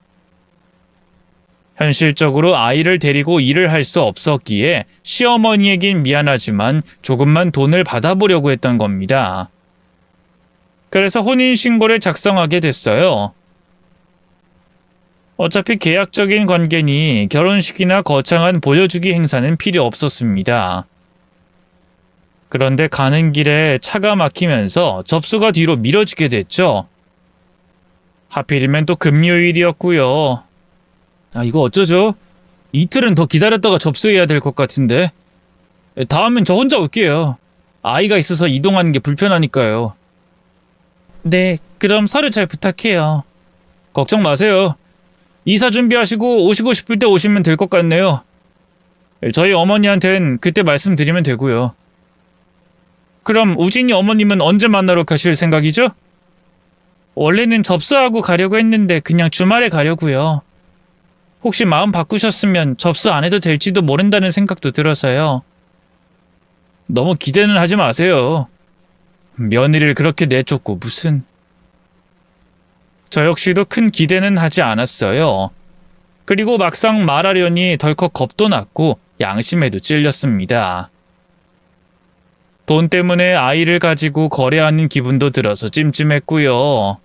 현실적으로 아이를 데리고 일을 할 수 없었기에 시어머니에겐 미안하지만 조금만 돈을 받아보려고 했던 겁니다. 그래서 혼인신고를 작성하게 됐어요. 어차피 계약적인 관계니 결혼식이나 거창한 보여주기 행사는 필요 없었습니다. 그런데 가는 길에 차가 막히면서 접수가 뒤로 미뤄지게 됐죠. 하필이면 또 금요일이었고요. 이거 어쩌죠? 이틀은 더 기다렸다가 접수해야 될 것 같은데. 다음엔 저 혼자 올게요. 아이가 있어서 이동하는 게 불편하니까요. 네, 그럼 서류 잘 부탁해요. 걱정 마세요. 이사 준비하시고 오시고 싶을 때 오시면 될 것 같네요. 저희 어머니한텐 그때 말씀드리면 되고요. 그럼 우진이 어머님은 언제 만나러 가실 생각이죠? 원래는 접수하고 가려고 했는데 그냥 주말에 가려고요. 혹시 마음 바꾸셨으면 접수 안 해도 될지도 모른다는 생각도 들어서요. 너무 기대는 하지 마세요. 며느리를 그렇게 내쫓고 무슨... 저 역시도 큰 기대는 하지 않았어요. 그리고 막상 말하려니 덜컥 겁도 났고 양심에도 찔렸습니다. 돈 때문에 아이를 가지고 거래하는 기분도 들어서 찜찜했고요.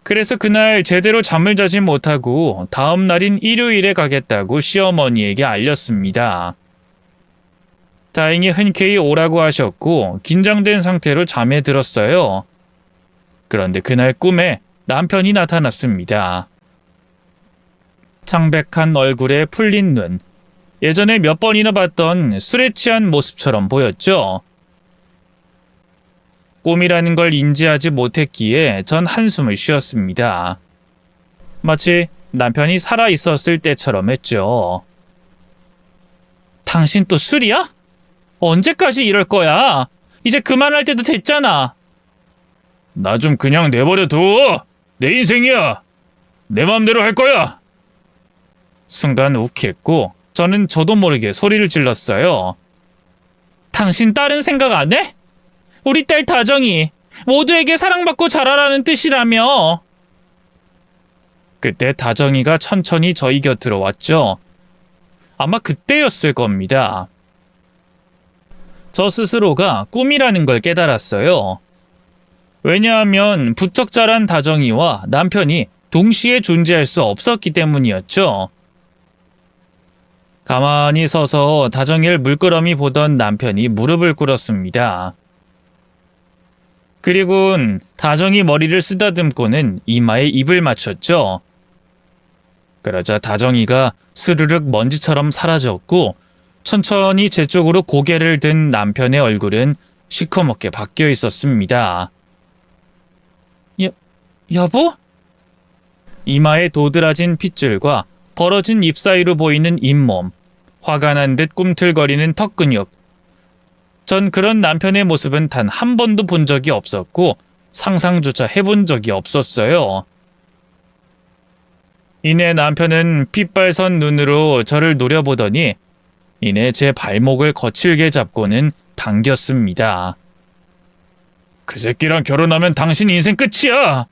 그래서 그날 제대로 잠을 자지 못하고 다음 날인 일요일에 가겠다고 시어머니에게 알렸습니다. 다행히 흔쾌히 오라고 하셨고 긴장된 상태로 잠에 들었어요. 그런데 그날 꿈에 남편이 나타났습니다. 창백한 얼굴에 풀린 눈, 예전에 몇 번이나 봤던 술에 취한 모습처럼 보였죠. 꿈이라는 걸 인지하지 못했기에 전 한숨을 쉬었습니다. 마치 남편이 살아있었을 때처럼 했죠. 당신 또 술이야? 언제까지 이럴 거야? 이제 그만할 때도 됐잖아. 나 좀 그냥 내버려 둬. 내 인생이야. 내 맘대로 할 거야. 순간 욱했고 저는 저도 모르게 소리를 질렀어요. 당신 딸은 생각 안 해? 우리 딸 다정이 모두에게 사랑받고 자라라는 뜻이라며. 그때 다정이가 천천히 저희 곁으로 왔죠. 아마 그때였을 겁니다. 저 스스로가 꿈이라는 걸 깨달았어요. 왜냐하면 부쩍 자란 다정이와 남편이 동시에 존재할 수 없었기 때문이었죠. 가만히 서서 다정이를 물끄러미 보던 남편이 무릎을 꿇었습니다. 그리고는 다정이 머리를 쓰다듬고는 이마에 입을 맞췄죠. 그러자 다정이가 스르륵 먼지처럼 사라졌고 천천히 제 쪽으로 고개를 든 남편의 얼굴은 시커멓게 바뀌어 있었습니다. 여보? 이마에 도드라진 핏줄과 벌어진 입 사이로 보이는 잇몸, 화가 난 듯 꿈틀거리는 턱 근육. 전 그런 남편의 모습은 단 한 번도 본 적이 없었고 상상조차 해본 적이 없었어요. 이내 남편은 핏발선 눈으로 저를 노려보더니 이내 제 발목을 거칠게 잡고는 당겼습니다. 그 새끼랑 결혼하면 당신 인생 끝이야!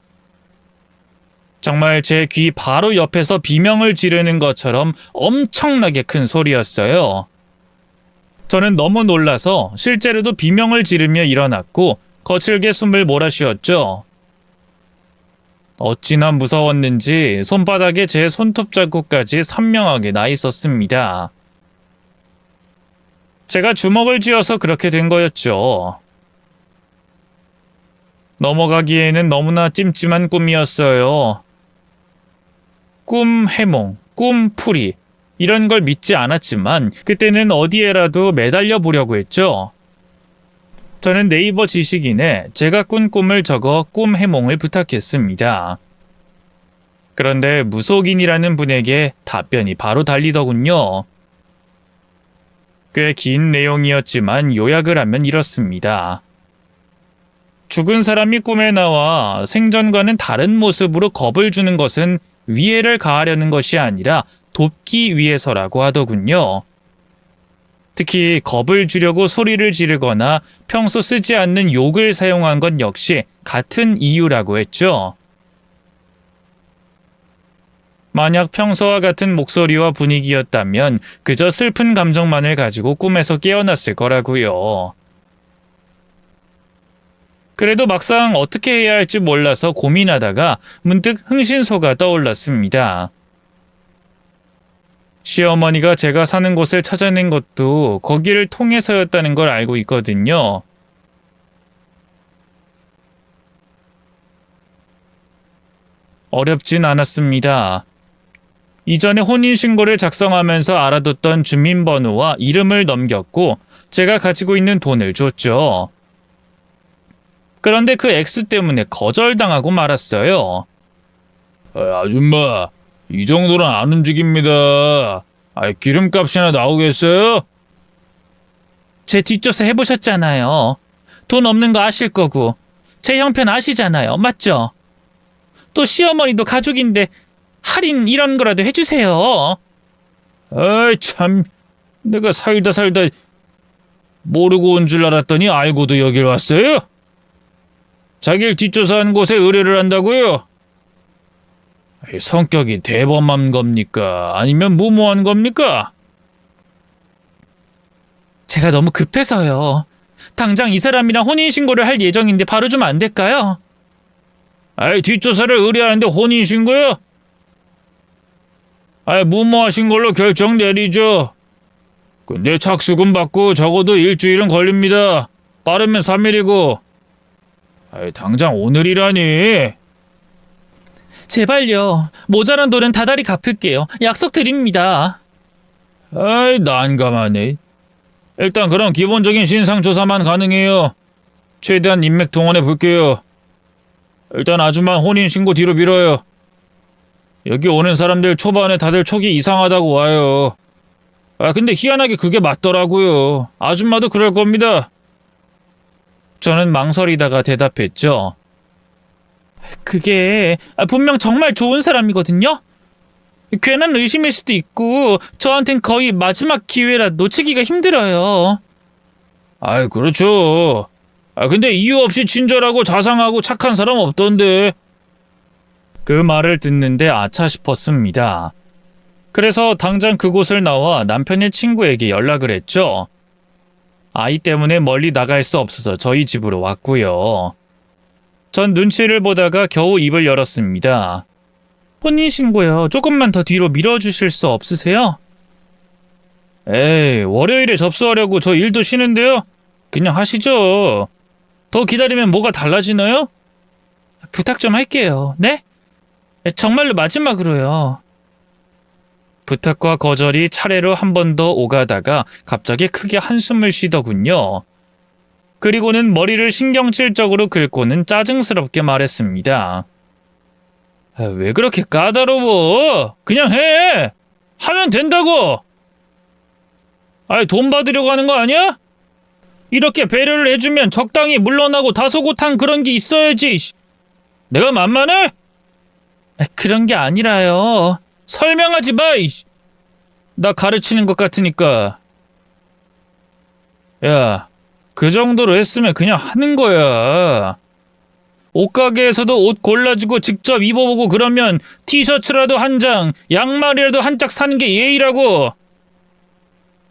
정말 제 귀 바로 옆에서 비명을 지르는 것처럼 엄청나게 큰 소리였어요. 저는 너무 놀라서 실제로도 비명을 지르며 일어났고 거칠게 숨을 몰아쉬었죠. 어찌나 무서웠는지 손바닥에 제 손톱 자국까지 선명하게 나 있었습니다. 제가 주먹을 쥐어서 그렇게 된 거였죠. 넘어가기에는 너무나 찜찜한 꿈이었어요. 꿈 해몽, 꿈 풀이 이런 걸 믿지 않았지만 그때는 어디에라도 매달려 보려고 했죠. 저는 네이버 지식인에 제가 꾼 꿈을 적어 꿈 해몽을 부탁했습니다. 그런데 무속인이라는 분에게 답변이 바로 달리더군요. 꽤 긴 내용이었지만 요약을 하면 이렇습니다. 죽은 사람이 꿈에 나와 생전과는 다른 모습으로 겁을 주는 것은 위해를 가하려는 것이 아니라 돕기 위해서라고 하더군요. 특히 겁을 주려고 소리를 지르거나 평소 쓰지 않는 욕을 사용한 건 역시 같은 이유라고 했죠. 만약 평소와 같은 목소리와 분위기였다면 그저 슬픈 감정만을 가지고 꿈에서 깨어났을 거라고요. 그래도 막상 어떻게 해야 할지 몰라서 고민하다가 문득 흥신소가 떠올랐습니다. 시어머니가 제가 사는 곳을 찾아낸 것도 거기를 통해서였다는 걸 알고 있거든요. 어렵진 않았습니다. 이전에 혼인신고를 작성하면서 알아뒀던 주민번호와 이름을 넘겼고 제가 가지고 있는 돈을 줬죠. 그런데 그 액수 때문에 거절당하고 말았어요. 아줌마, 이 정도는 안 움직입니다. 기름값이나 나오겠어요? 제 뒷조사 해보셨잖아요. 돈 없는 거 아실 거고 제 형편 아시잖아요. 맞죠? 또 시어머니도 가족인데 할인 이런 거라도 해주세요. 아이 참, 내가 살다 모르고 온 줄 알았더니 알고도 여길 왔어요? 자기를 뒷조사한 곳에 의뢰를 한다고요? 성격이 대범한 겁니까? 아니면 무모한 겁니까? 제가 너무 급해서요. 당장 이 사람이랑 혼인신고를 할 예정인데 바로 좀 안 될까요? 아이, 뒷조사를 의뢰하는데 혼인신고요? 아이, 무모하신 걸로 결정 내리죠. 근데 착수금 받고 적어도 일주일은 걸립니다. 빠르면 3일이고. 아이, 당장 오늘이라니. 제발요. 모자란 돈은 다달이 갚을게요. 약속 드립니다. 아이, 난감하네. 일단 그럼 기본적인 신상조사만 가능해요. 최대한 인맥 동원해 볼게요. 일단 아줌마 혼인신고 뒤로 밀어요. 여기 오는 사람들 초반에 다들 촉이 이상하다고 와요. 아, 근데 희한하게 그게 맞더라고요. 아줌마도 그럴 겁니다. 저는 망설이다가 대답했죠. 그게 분명 정말 좋은 사람이거든요. 괜한 의심일 수도 있고 저한텐 거의 마지막 기회라 놓치기가 힘들어요. 아이, 그렇죠. 아, 근데 이유 없이 친절하고 자상하고 착한 사람 없던데. 그 말을 듣는데 아차 싶었습니다. 그래서 당장 그곳을 나와 남편의 친구에게 연락을 했죠. 아이 때문에 멀리 나갈 수 없어서 저희 집으로 왔고요. 전 눈치를 보다가 겨우 입을 열었습니다. 혼인신고요. 조금만 더 뒤로 밀어주실 수 없으세요? 에이, 월요일에 접수하려고 저 일도 쉬는데요. 그냥 하시죠. 더 기다리면 뭐가 달라지나요? 부탁 좀 할게요. 네? 정말로 마지막으로요. 부탁과 거절이 차례로 한 번 더 오가다가 갑자기 크게 한숨을 쉬더군요. 그리고는 머리를 신경질적으로 긁고는 짜증스럽게 말했습니다. 왜 그렇게 까다로워? 그냥 해! 하면 된다고! 아이, 돈 받으려고 하는 거 아니야? 이렇게 배려를 해주면 적당히 물러나고 다소곳한 그런 게 있어야지. 내가 만만해? 그런 게 아니라요. 설명하지 마! 나 가르치는 것 같으니까. 야, 그 정도로 했으면 그냥 하는 거야. 옷가게에서도 옷 골라주고 직접 입어보고 그러면 티셔츠라도 한 장, 양말이라도 한 짝 사는 게 예의라고.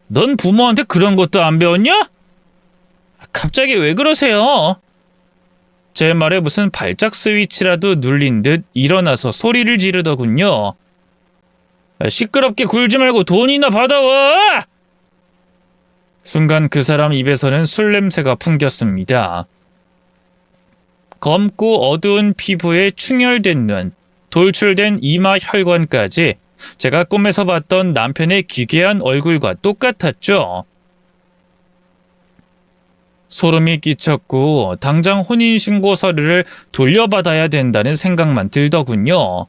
넌 부모한테 그런 것도 안 배웠냐? 갑자기 왜 그러세요? 제 말에 무슨 발작 스위치라도 눌린 듯 일어나서 소리를 지르더군요. 시끄럽게 굴지 말고 돈이나 받아와! 순간 그 사람 입에서는 술 냄새가 풍겼습니다. 검고 어두운 피부에 충혈된 눈, 돌출된 이마 혈관까지 제가 꿈에서 봤던 남편의 기괴한 얼굴과 똑같았죠. 소름이 끼쳤고 당장 혼인신고 서류를 돌려받아야 된다는 생각만 들더군요.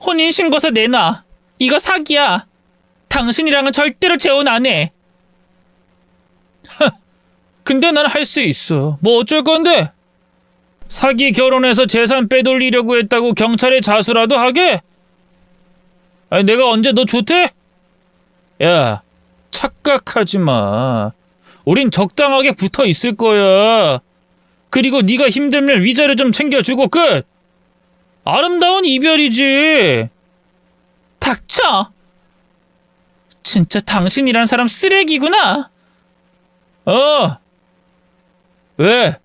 혼인신고서 내놔. 이거 사기야. 당신이랑은 절대로 재혼 안 해. 근데 난 할 수 있어. 뭐 어쩔 건데? 사기 결혼해서 재산 빼돌리려고 했다고 경찰에 자수라도 하게? 아니, 내가 언제 너 좋대? 야, 착각하지 마. 우린 적당하게 붙어 있을 거야. 그리고 네가 힘들면 위자료 좀 챙겨주고 끝. 아름다운 이별이지. 닥쳐. 진짜 당신이란 사람 쓰레기구나. 왜?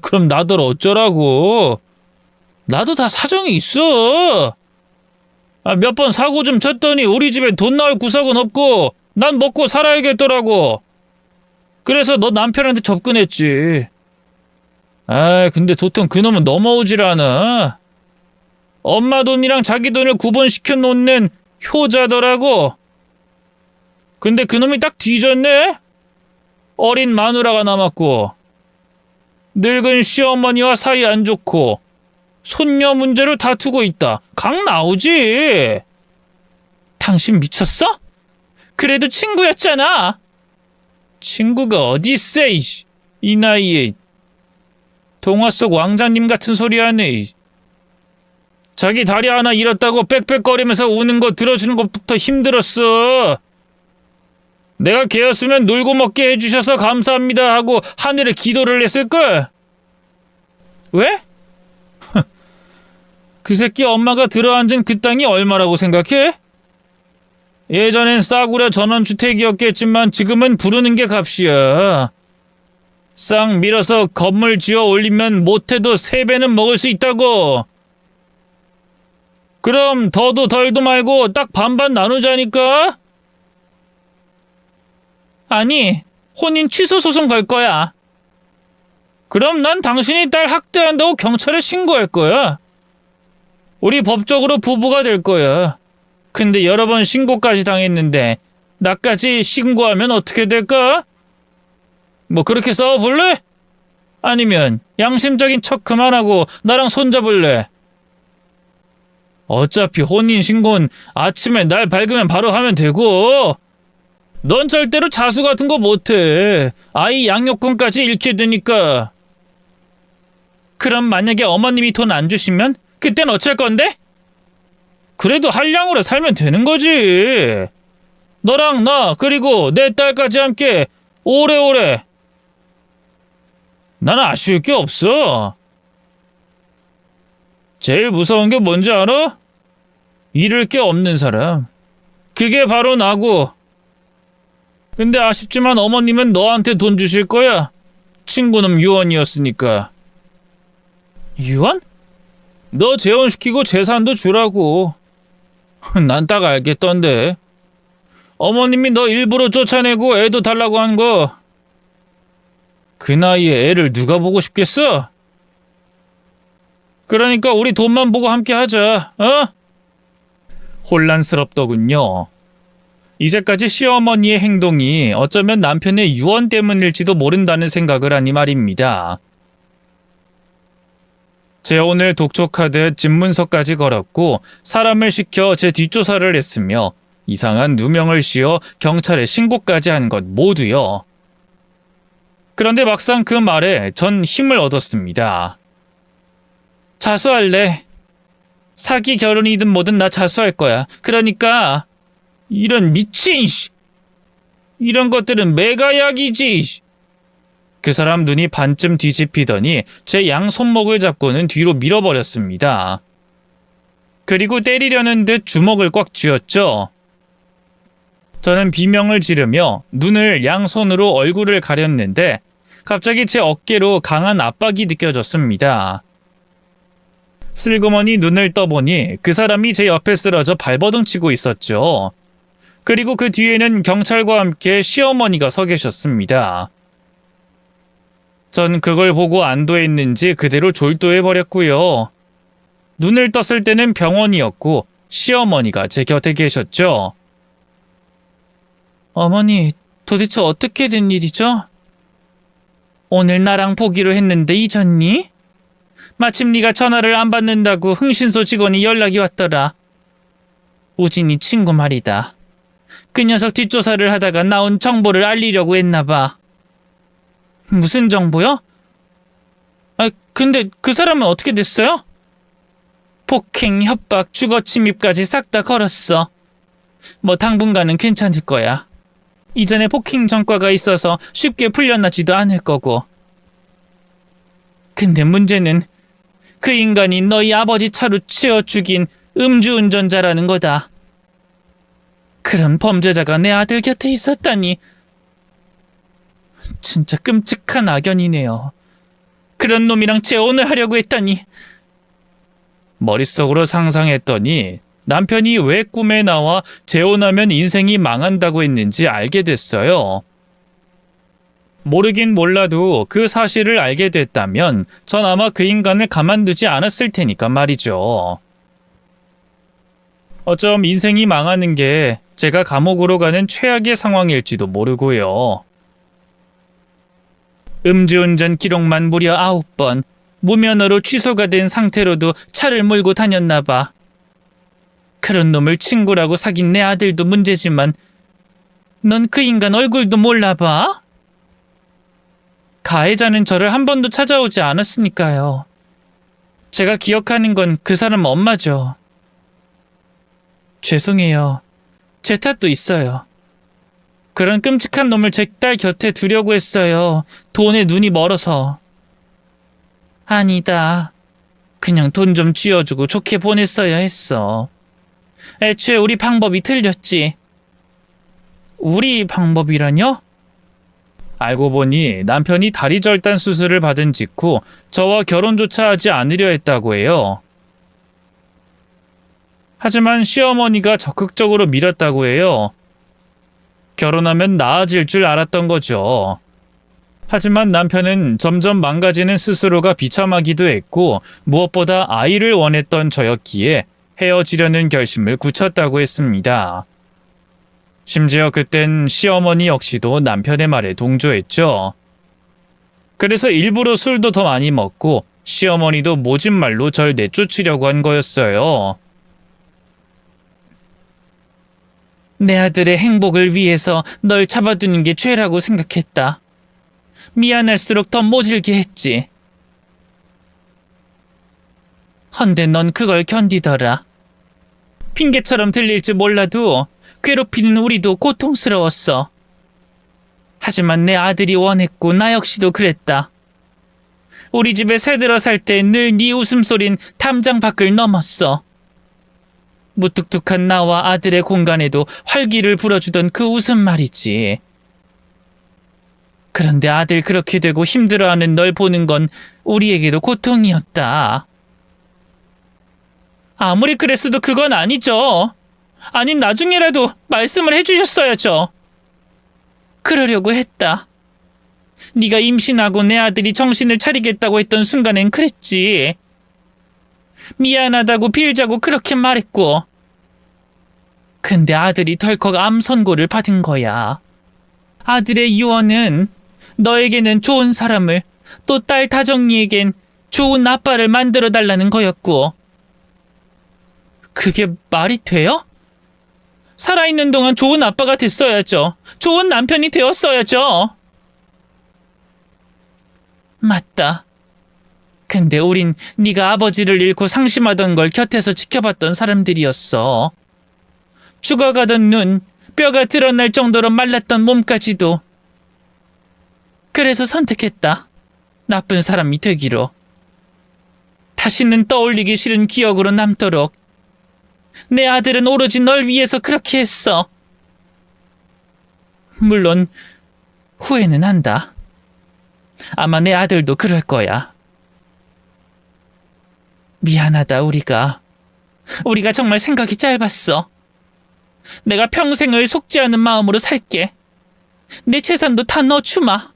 그럼 나들 어쩌라고? 나도 다 사정이 있어. 몇 번 사고 좀 쳤더니 우리 집에 돈 나올 구석은 없고 난 먹고 살아야겠더라고. 그래서 너 남편한테 접근했지. 근데 도통 그놈은 넘어오질 않아. 엄마 돈이랑 자기 돈을 구분시켜 놓는 효자더라고. 근데 그놈이 딱 뒤졌네? 어린 마누라가 남았고 늙은 시어머니와 사이 안 좋고 손녀 문제로 다투고 있다. 각 나오지. 당신 미쳤어? 그래도 친구였잖아. 친구가 어딨어, 이 나이에. 동화 속 왕자님 같은 소리 하네. 자기 다리 하나 잃었다고 빽빽거리면서 우는 거 들어주는 것부터 힘들었어. 내가 걔였으면 놀고 먹게 해주셔서 감사합니다 하고 하늘에 기도를 했을걸. 왜? 그 새끼 엄마가 들어앉은 그 땅이 얼마라고 생각해? 예전엔 싸구려 전원주택이었겠지만 지금은 부르는 게 값이야. 싹 밀어서 건물 지어 올리면 못해도 3배는 먹을 수 있다고. 그럼 더도 덜도 말고 딱 반반 나누자니까? 아니, 혼인 취소 소송 걸 거야. 그럼 난 당신이 딸 학대한다고 경찰에 신고할 거야. 우리 법적으로 부부가 될 거야. 근데 여러 번 신고까지 당했는데 나까지 신고하면 어떻게 될까? 뭐 그렇게 싸워볼래? 아니면 양심적인 척 그만하고 나랑 손잡을래? 어차피 혼인신고는 아침에 날 밝으면 바로 하면 되고 넌 절대로 자수 같은 거 못해. 아이 양육권까지 잃게 되니까. 그럼 만약에 어머님이 돈 안 주시면 그땐 어쩔 건데? 그래도 한량으로 살면 되는 거지. 너랑 나 그리고 내 딸까지 함께 오래오래. 나는 아쉬울 게 없어. 제일 무서운 게 뭔지 알아? 잃을 게 없는 사람. 그게 바로 나고. 근데 아쉽지만 어머님은 너한테 돈 주실 거야. 친구는 유언이었으니까. 유언? 너 재혼시키고 재산도 주라고. 난 딱 알겠던데. 어머님이 너 일부러 쫓아내고 애도 달라고 한 거. 그 나이에 애를 누가 보고 싶겠어? 그러니까 우리 돈만 보고 함께 하자. 어? 혼란스럽더군요. 이제까지 시어머니의 행동이 어쩌면 남편의 유언 때문일지도 모른다는 생각을 하니 말입니다. 재혼을 독촉하듯 집문서까지 걸었고 사람을 시켜 제 뒷조사를 했으며 이상한 누명을 씌워 경찰에 신고까지 한 것 모두요. 그런데 막상 그 말에 전 힘을 얻었습니다. 자수할래. 사기 결혼이든 뭐든 나 자수할 거야. 그러니까 이런 미친 이런 것들은 매가약이지. 그 사람 눈이 반쯤 뒤집히더니 제 양 손목을 잡고는 뒤로 밀어버렸습니다. 그리고 때리려는 듯 주먹을 꽉 쥐었죠. 저는 비명을 지르며 눈을 양손으로 얼굴을 가렸는데 갑자기 제 어깨로 강한 압박이 느껴졌습니다. 슬그머니 눈을 떠보니 그 사람이 제 옆에 쓰러져 발버둥 치고 있었죠. 그리고 그 뒤에는 경찰과 함께 시어머니가 서 계셨습니다. 전 그걸 보고 안도했는지 그대로 졸도해버렸고요. 눈을 떴을 때는 병원이었고 시어머니가 제 곁에 계셨죠. 어머니, 도대체 어떻게 된 일이죠? 오늘 나랑 보기로 했는데 잊었니? 마침 네가 전화를 안 받는다고 흥신소 직원이 연락이 왔더라. 우진이 친구 말이다. 그 녀석 뒷조사를 하다가 나온 정보를 알리려고 했나 봐. 무슨 정보요? 근데 그 사람은 어떻게 됐어요? 폭행, 협박, 주거 침입까지 싹 다 걸었어. 뭐 당분간은 괜찮을 거야. 이전에 폭행 전과가 있어서 쉽게 풀려나지도 않을 거고. 근데 문제는 그 인간이 너희 아버지 차로 치어 죽인 음주운전자라는 거다. 그런 범죄자가 내 아들 곁에 있었다니. 진짜 끔찍한 악연이네요. 그런 놈이랑 재혼을 하려고 했다니. 머릿속으로 상상했더니 남편이 왜 꿈에 나와 재혼하면 인생이 망한다고 했는지 알게 됐어요. 모르긴 몰라도 그 사실을 알게 됐다면 전 아마 그 인간을 가만두지 않았을 테니까 말이죠. 어쩜 인생이 망하는 게 제가 감옥으로 가는 최악의 상황일지도 모르고요. 음주운전 기록만 무려 9번, 무면허로 취소가 된 상태로도 차를 몰고 다녔나 봐. 그런 놈을 친구라고 사귄 내 아들도 문제지만 넌 그 인간 얼굴도 몰라봐? 가해자는 저를 한 번도 찾아오지 않았으니까요. 제가 기억하는 건 그 사람 엄마죠. 죄송해요. 제 탓도 있어요. 그런 끔찍한 놈을 제 딸 곁에 두려고 했어요. 돈에 눈이 멀어서. 아니다. 그냥 돈 좀 쥐어주고 좋게 보냈어야 했어. 애초에 우리 방법이 틀렸지. 우리 방법이라뇨? 알고 보니 남편이 다리 절단 수술을 받은 직후 저와 결혼조차 하지 않으려 했다고 해요. 하지만 시어머니가 적극적으로 밀었다고 해요. 결혼하면 나아질 줄 알았던 거죠. 하지만 남편은 점점 망가지는 스스로가 비참하기도 했고 무엇보다 아이를 원했던 저였기에 헤어지려는 결심을 굳혔다고 했습니다. 심지어 그땐 시어머니 역시도 남편의 말에 동조했죠. 그래서 일부러 술도 더 많이 먹고 시어머니도 모진 말로 절 내쫓으려고 한 거였어요. 내 아들의 행복을 위해서 널 잡아두는 게 죄라고 생각했다. 미안할수록 더 모질게 했지. 헌데 넌 그걸 견디더라. 핑계처럼 들릴지 몰라도 괴롭히는 우리도 고통스러웠어. 하지만 내 아들이 원했고 나 역시도 그랬다. 우리 집에 새들어 살 때 늘 네 웃음소린 담장 밖을 넘었어. 무뚝뚝한 나와 아들의 공간에도 활기를 불어주던 그 웃음 말이지. 그런데 아들 그렇게 되고 힘들어하는 널 보는 건 우리에게도 고통이었다. 아무리 그랬어도 그건 아니죠. 아님 나중에라도 말씀을 해주셨어야죠. 그러려고 했다. 네가 임신하고 내 아들이 정신을 차리겠다고 했던 순간엔 그랬지. 미안하다고 빌자고 그렇게 말했고. 근데 아들이 덜컥 암 선고를 받은 거야. 아들의 유언은 너에게는 좋은 사람을, 또 딸 다정이에겐 좋은 아빠를 만들어 달라는 거였고. 그게 말이 돼요? 살아있는 동안 좋은 아빠가 됐어야죠. 좋은 남편이 되었어야죠. 맞다. 근데 우린 네가 아버지를 잃고 상심하던 걸 곁에서 지켜봤던 사람들이었어. 죽어가던 눈, 뼈가 드러날 정도로 말랐던 몸까지도. 그래서 선택했다. 나쁜 사람이 되기로. 다시는 떠올리기 싫은 기억으로 남도록. 내 아들은 오로지 널 위해서 그렇게 했어. 물론 후회는 한다. 아마 내 아들도 그럴 거야. 미안하다, 우리가 정말 생각이 짧았어. 내가 평생을 속지 않은 마음으로 살게. 내 재산도 다 넣어주마.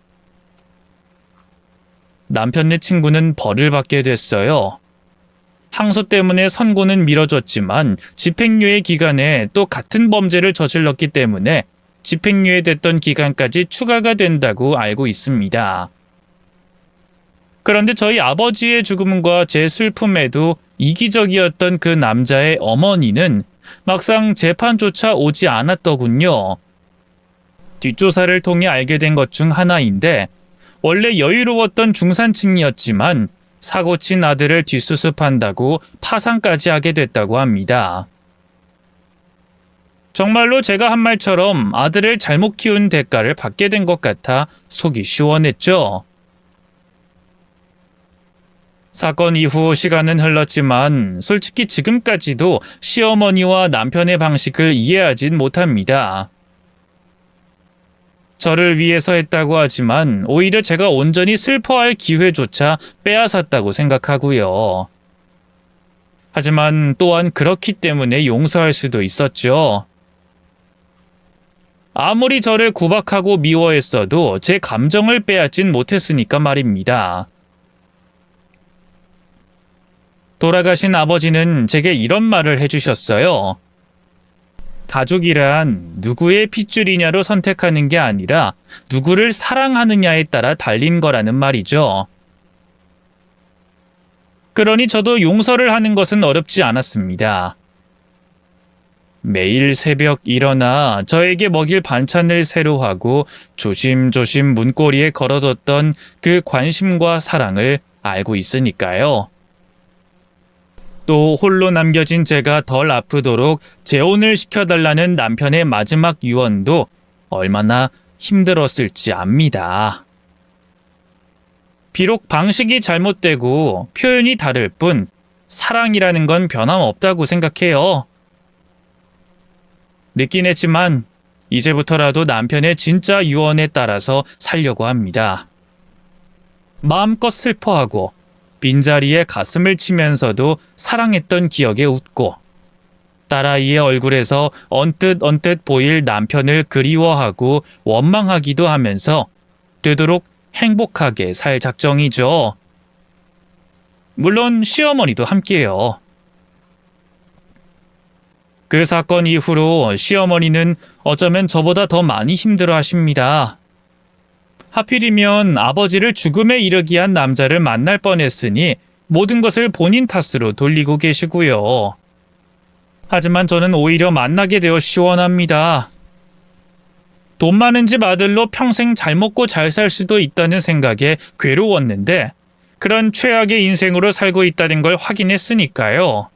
남편네 친구는 벌을 받게 됐어요. 항소 때문에 선고는 미뤄졌지만 집행유예 기간에 또 같은 범죄를 저질렀기 때문에 집행유예 됐던 기간까지 추가가 된다고 알고 있습니다. 그런데 저희 아버지의 죽음과 제 슬픔에도 이기적이었던 그 남자의 어머니는 막상 재판조차 오지 않았더군요. 뒷조사를 통해 알게 된 것 중 하나인데 원래 여유로웠던 중산층이었지만 사고 친 아들을 뒷수습한다고 파산까지 하게 됐다고 합니다. 정말로 제가 한 말처럼 아들을 잘못 키운 대가를 받게 된 것 같아 속이 시원했죠. 사건 이후 시간은 흘렀지만 솔직히 지금까지도 시어머니와 남편의 방식을 이해하진 못합니다. 저를 위해서 했다고 하지만 오히려 제가 온전히 슬퍼할 기회조차 빼앗았다고 생각하고요. 하지만 또한 그렇기 때문에 용서할 수도 있었죠. 아무리 저를 구박하고 미워했어도 제 감정을 빼앗진 못했으니까 말입니다. 돌아가신 아버지는 제게 이런 말을 해주셨어요. 가족이란 누구의 핏줄이냐로 선택하는 게 아니라 누구를 사랑하느냐에 따라 달린 거라는 말이죠. 그러니 저도 용서를 하는 것은 어렵지 않았습니다. 매일 새벽 일어나 저에게 먹일 반찬을 새로 하고 조심조심 문고리에 걸어뒀던 그 관심과 사랑을 알고 있으니까요. 또 홀로 남겨진 제가 덜 아프도록 재혼을 시켜달라는 남편의 마지막 유언도 얼마나 힘들었을지 압니다. 비록 방식이 잘못되고 표현이 다를 뿐 사랑이라는 건 변함없다고 생각해요. 늦긴 했지만 이제부터라도 남편의 진짜 유언에 따라서 살려고 합니다. 마음껏 슬퍼하고 빈자리에 가슴을 치면서도 사랑했던 기억에 웃고 딸아이의 얼굴에서 언뜻 보일 남편을 그리워하고 원망하기도 하면서 되도록 행복하게 살 작정이죠. 물론 시어머니도 함께요. 그 사건 이후로 시어머니는 어쩌면 저보다 더 많이 힘들어 하십니다. 하필이면 아버지를 죽음에 이르게 한 남자를 만날 뻔했으니 모든 것을 본인 탓으로 돌리고 계시고요. 하지만 저는 오히려 만나게 되어 시원합니다. 돈 많은 집 아들로 평생 잘 먹고 잘 살 수도 있다는 생각에 괴로웠는데 그런 최악의 인생으로 살고 있다는 걸 확인했으니까요.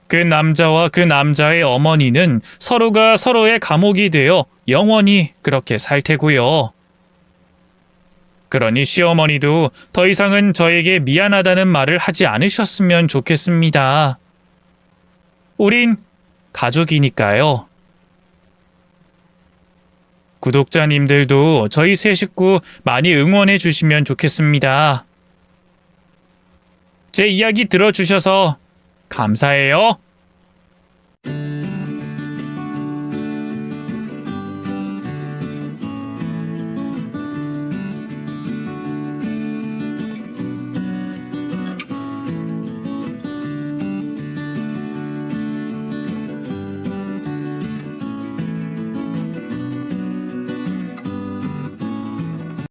그 남자와 그 남자의 어머니는 서로가 서로의 감옥이 되어 영원히 그렇게 살 테고요. 그러니 시어머니도 더 이상은 저에게 미안하다는 말을 하지 않으셨으면 좋겠습니다. 우린 가족이니까요. 구독자님들도 저희 세 식구 많이 응원해 주시면 좋겠습니다. 제 이야기 들어주셔서 감사해요.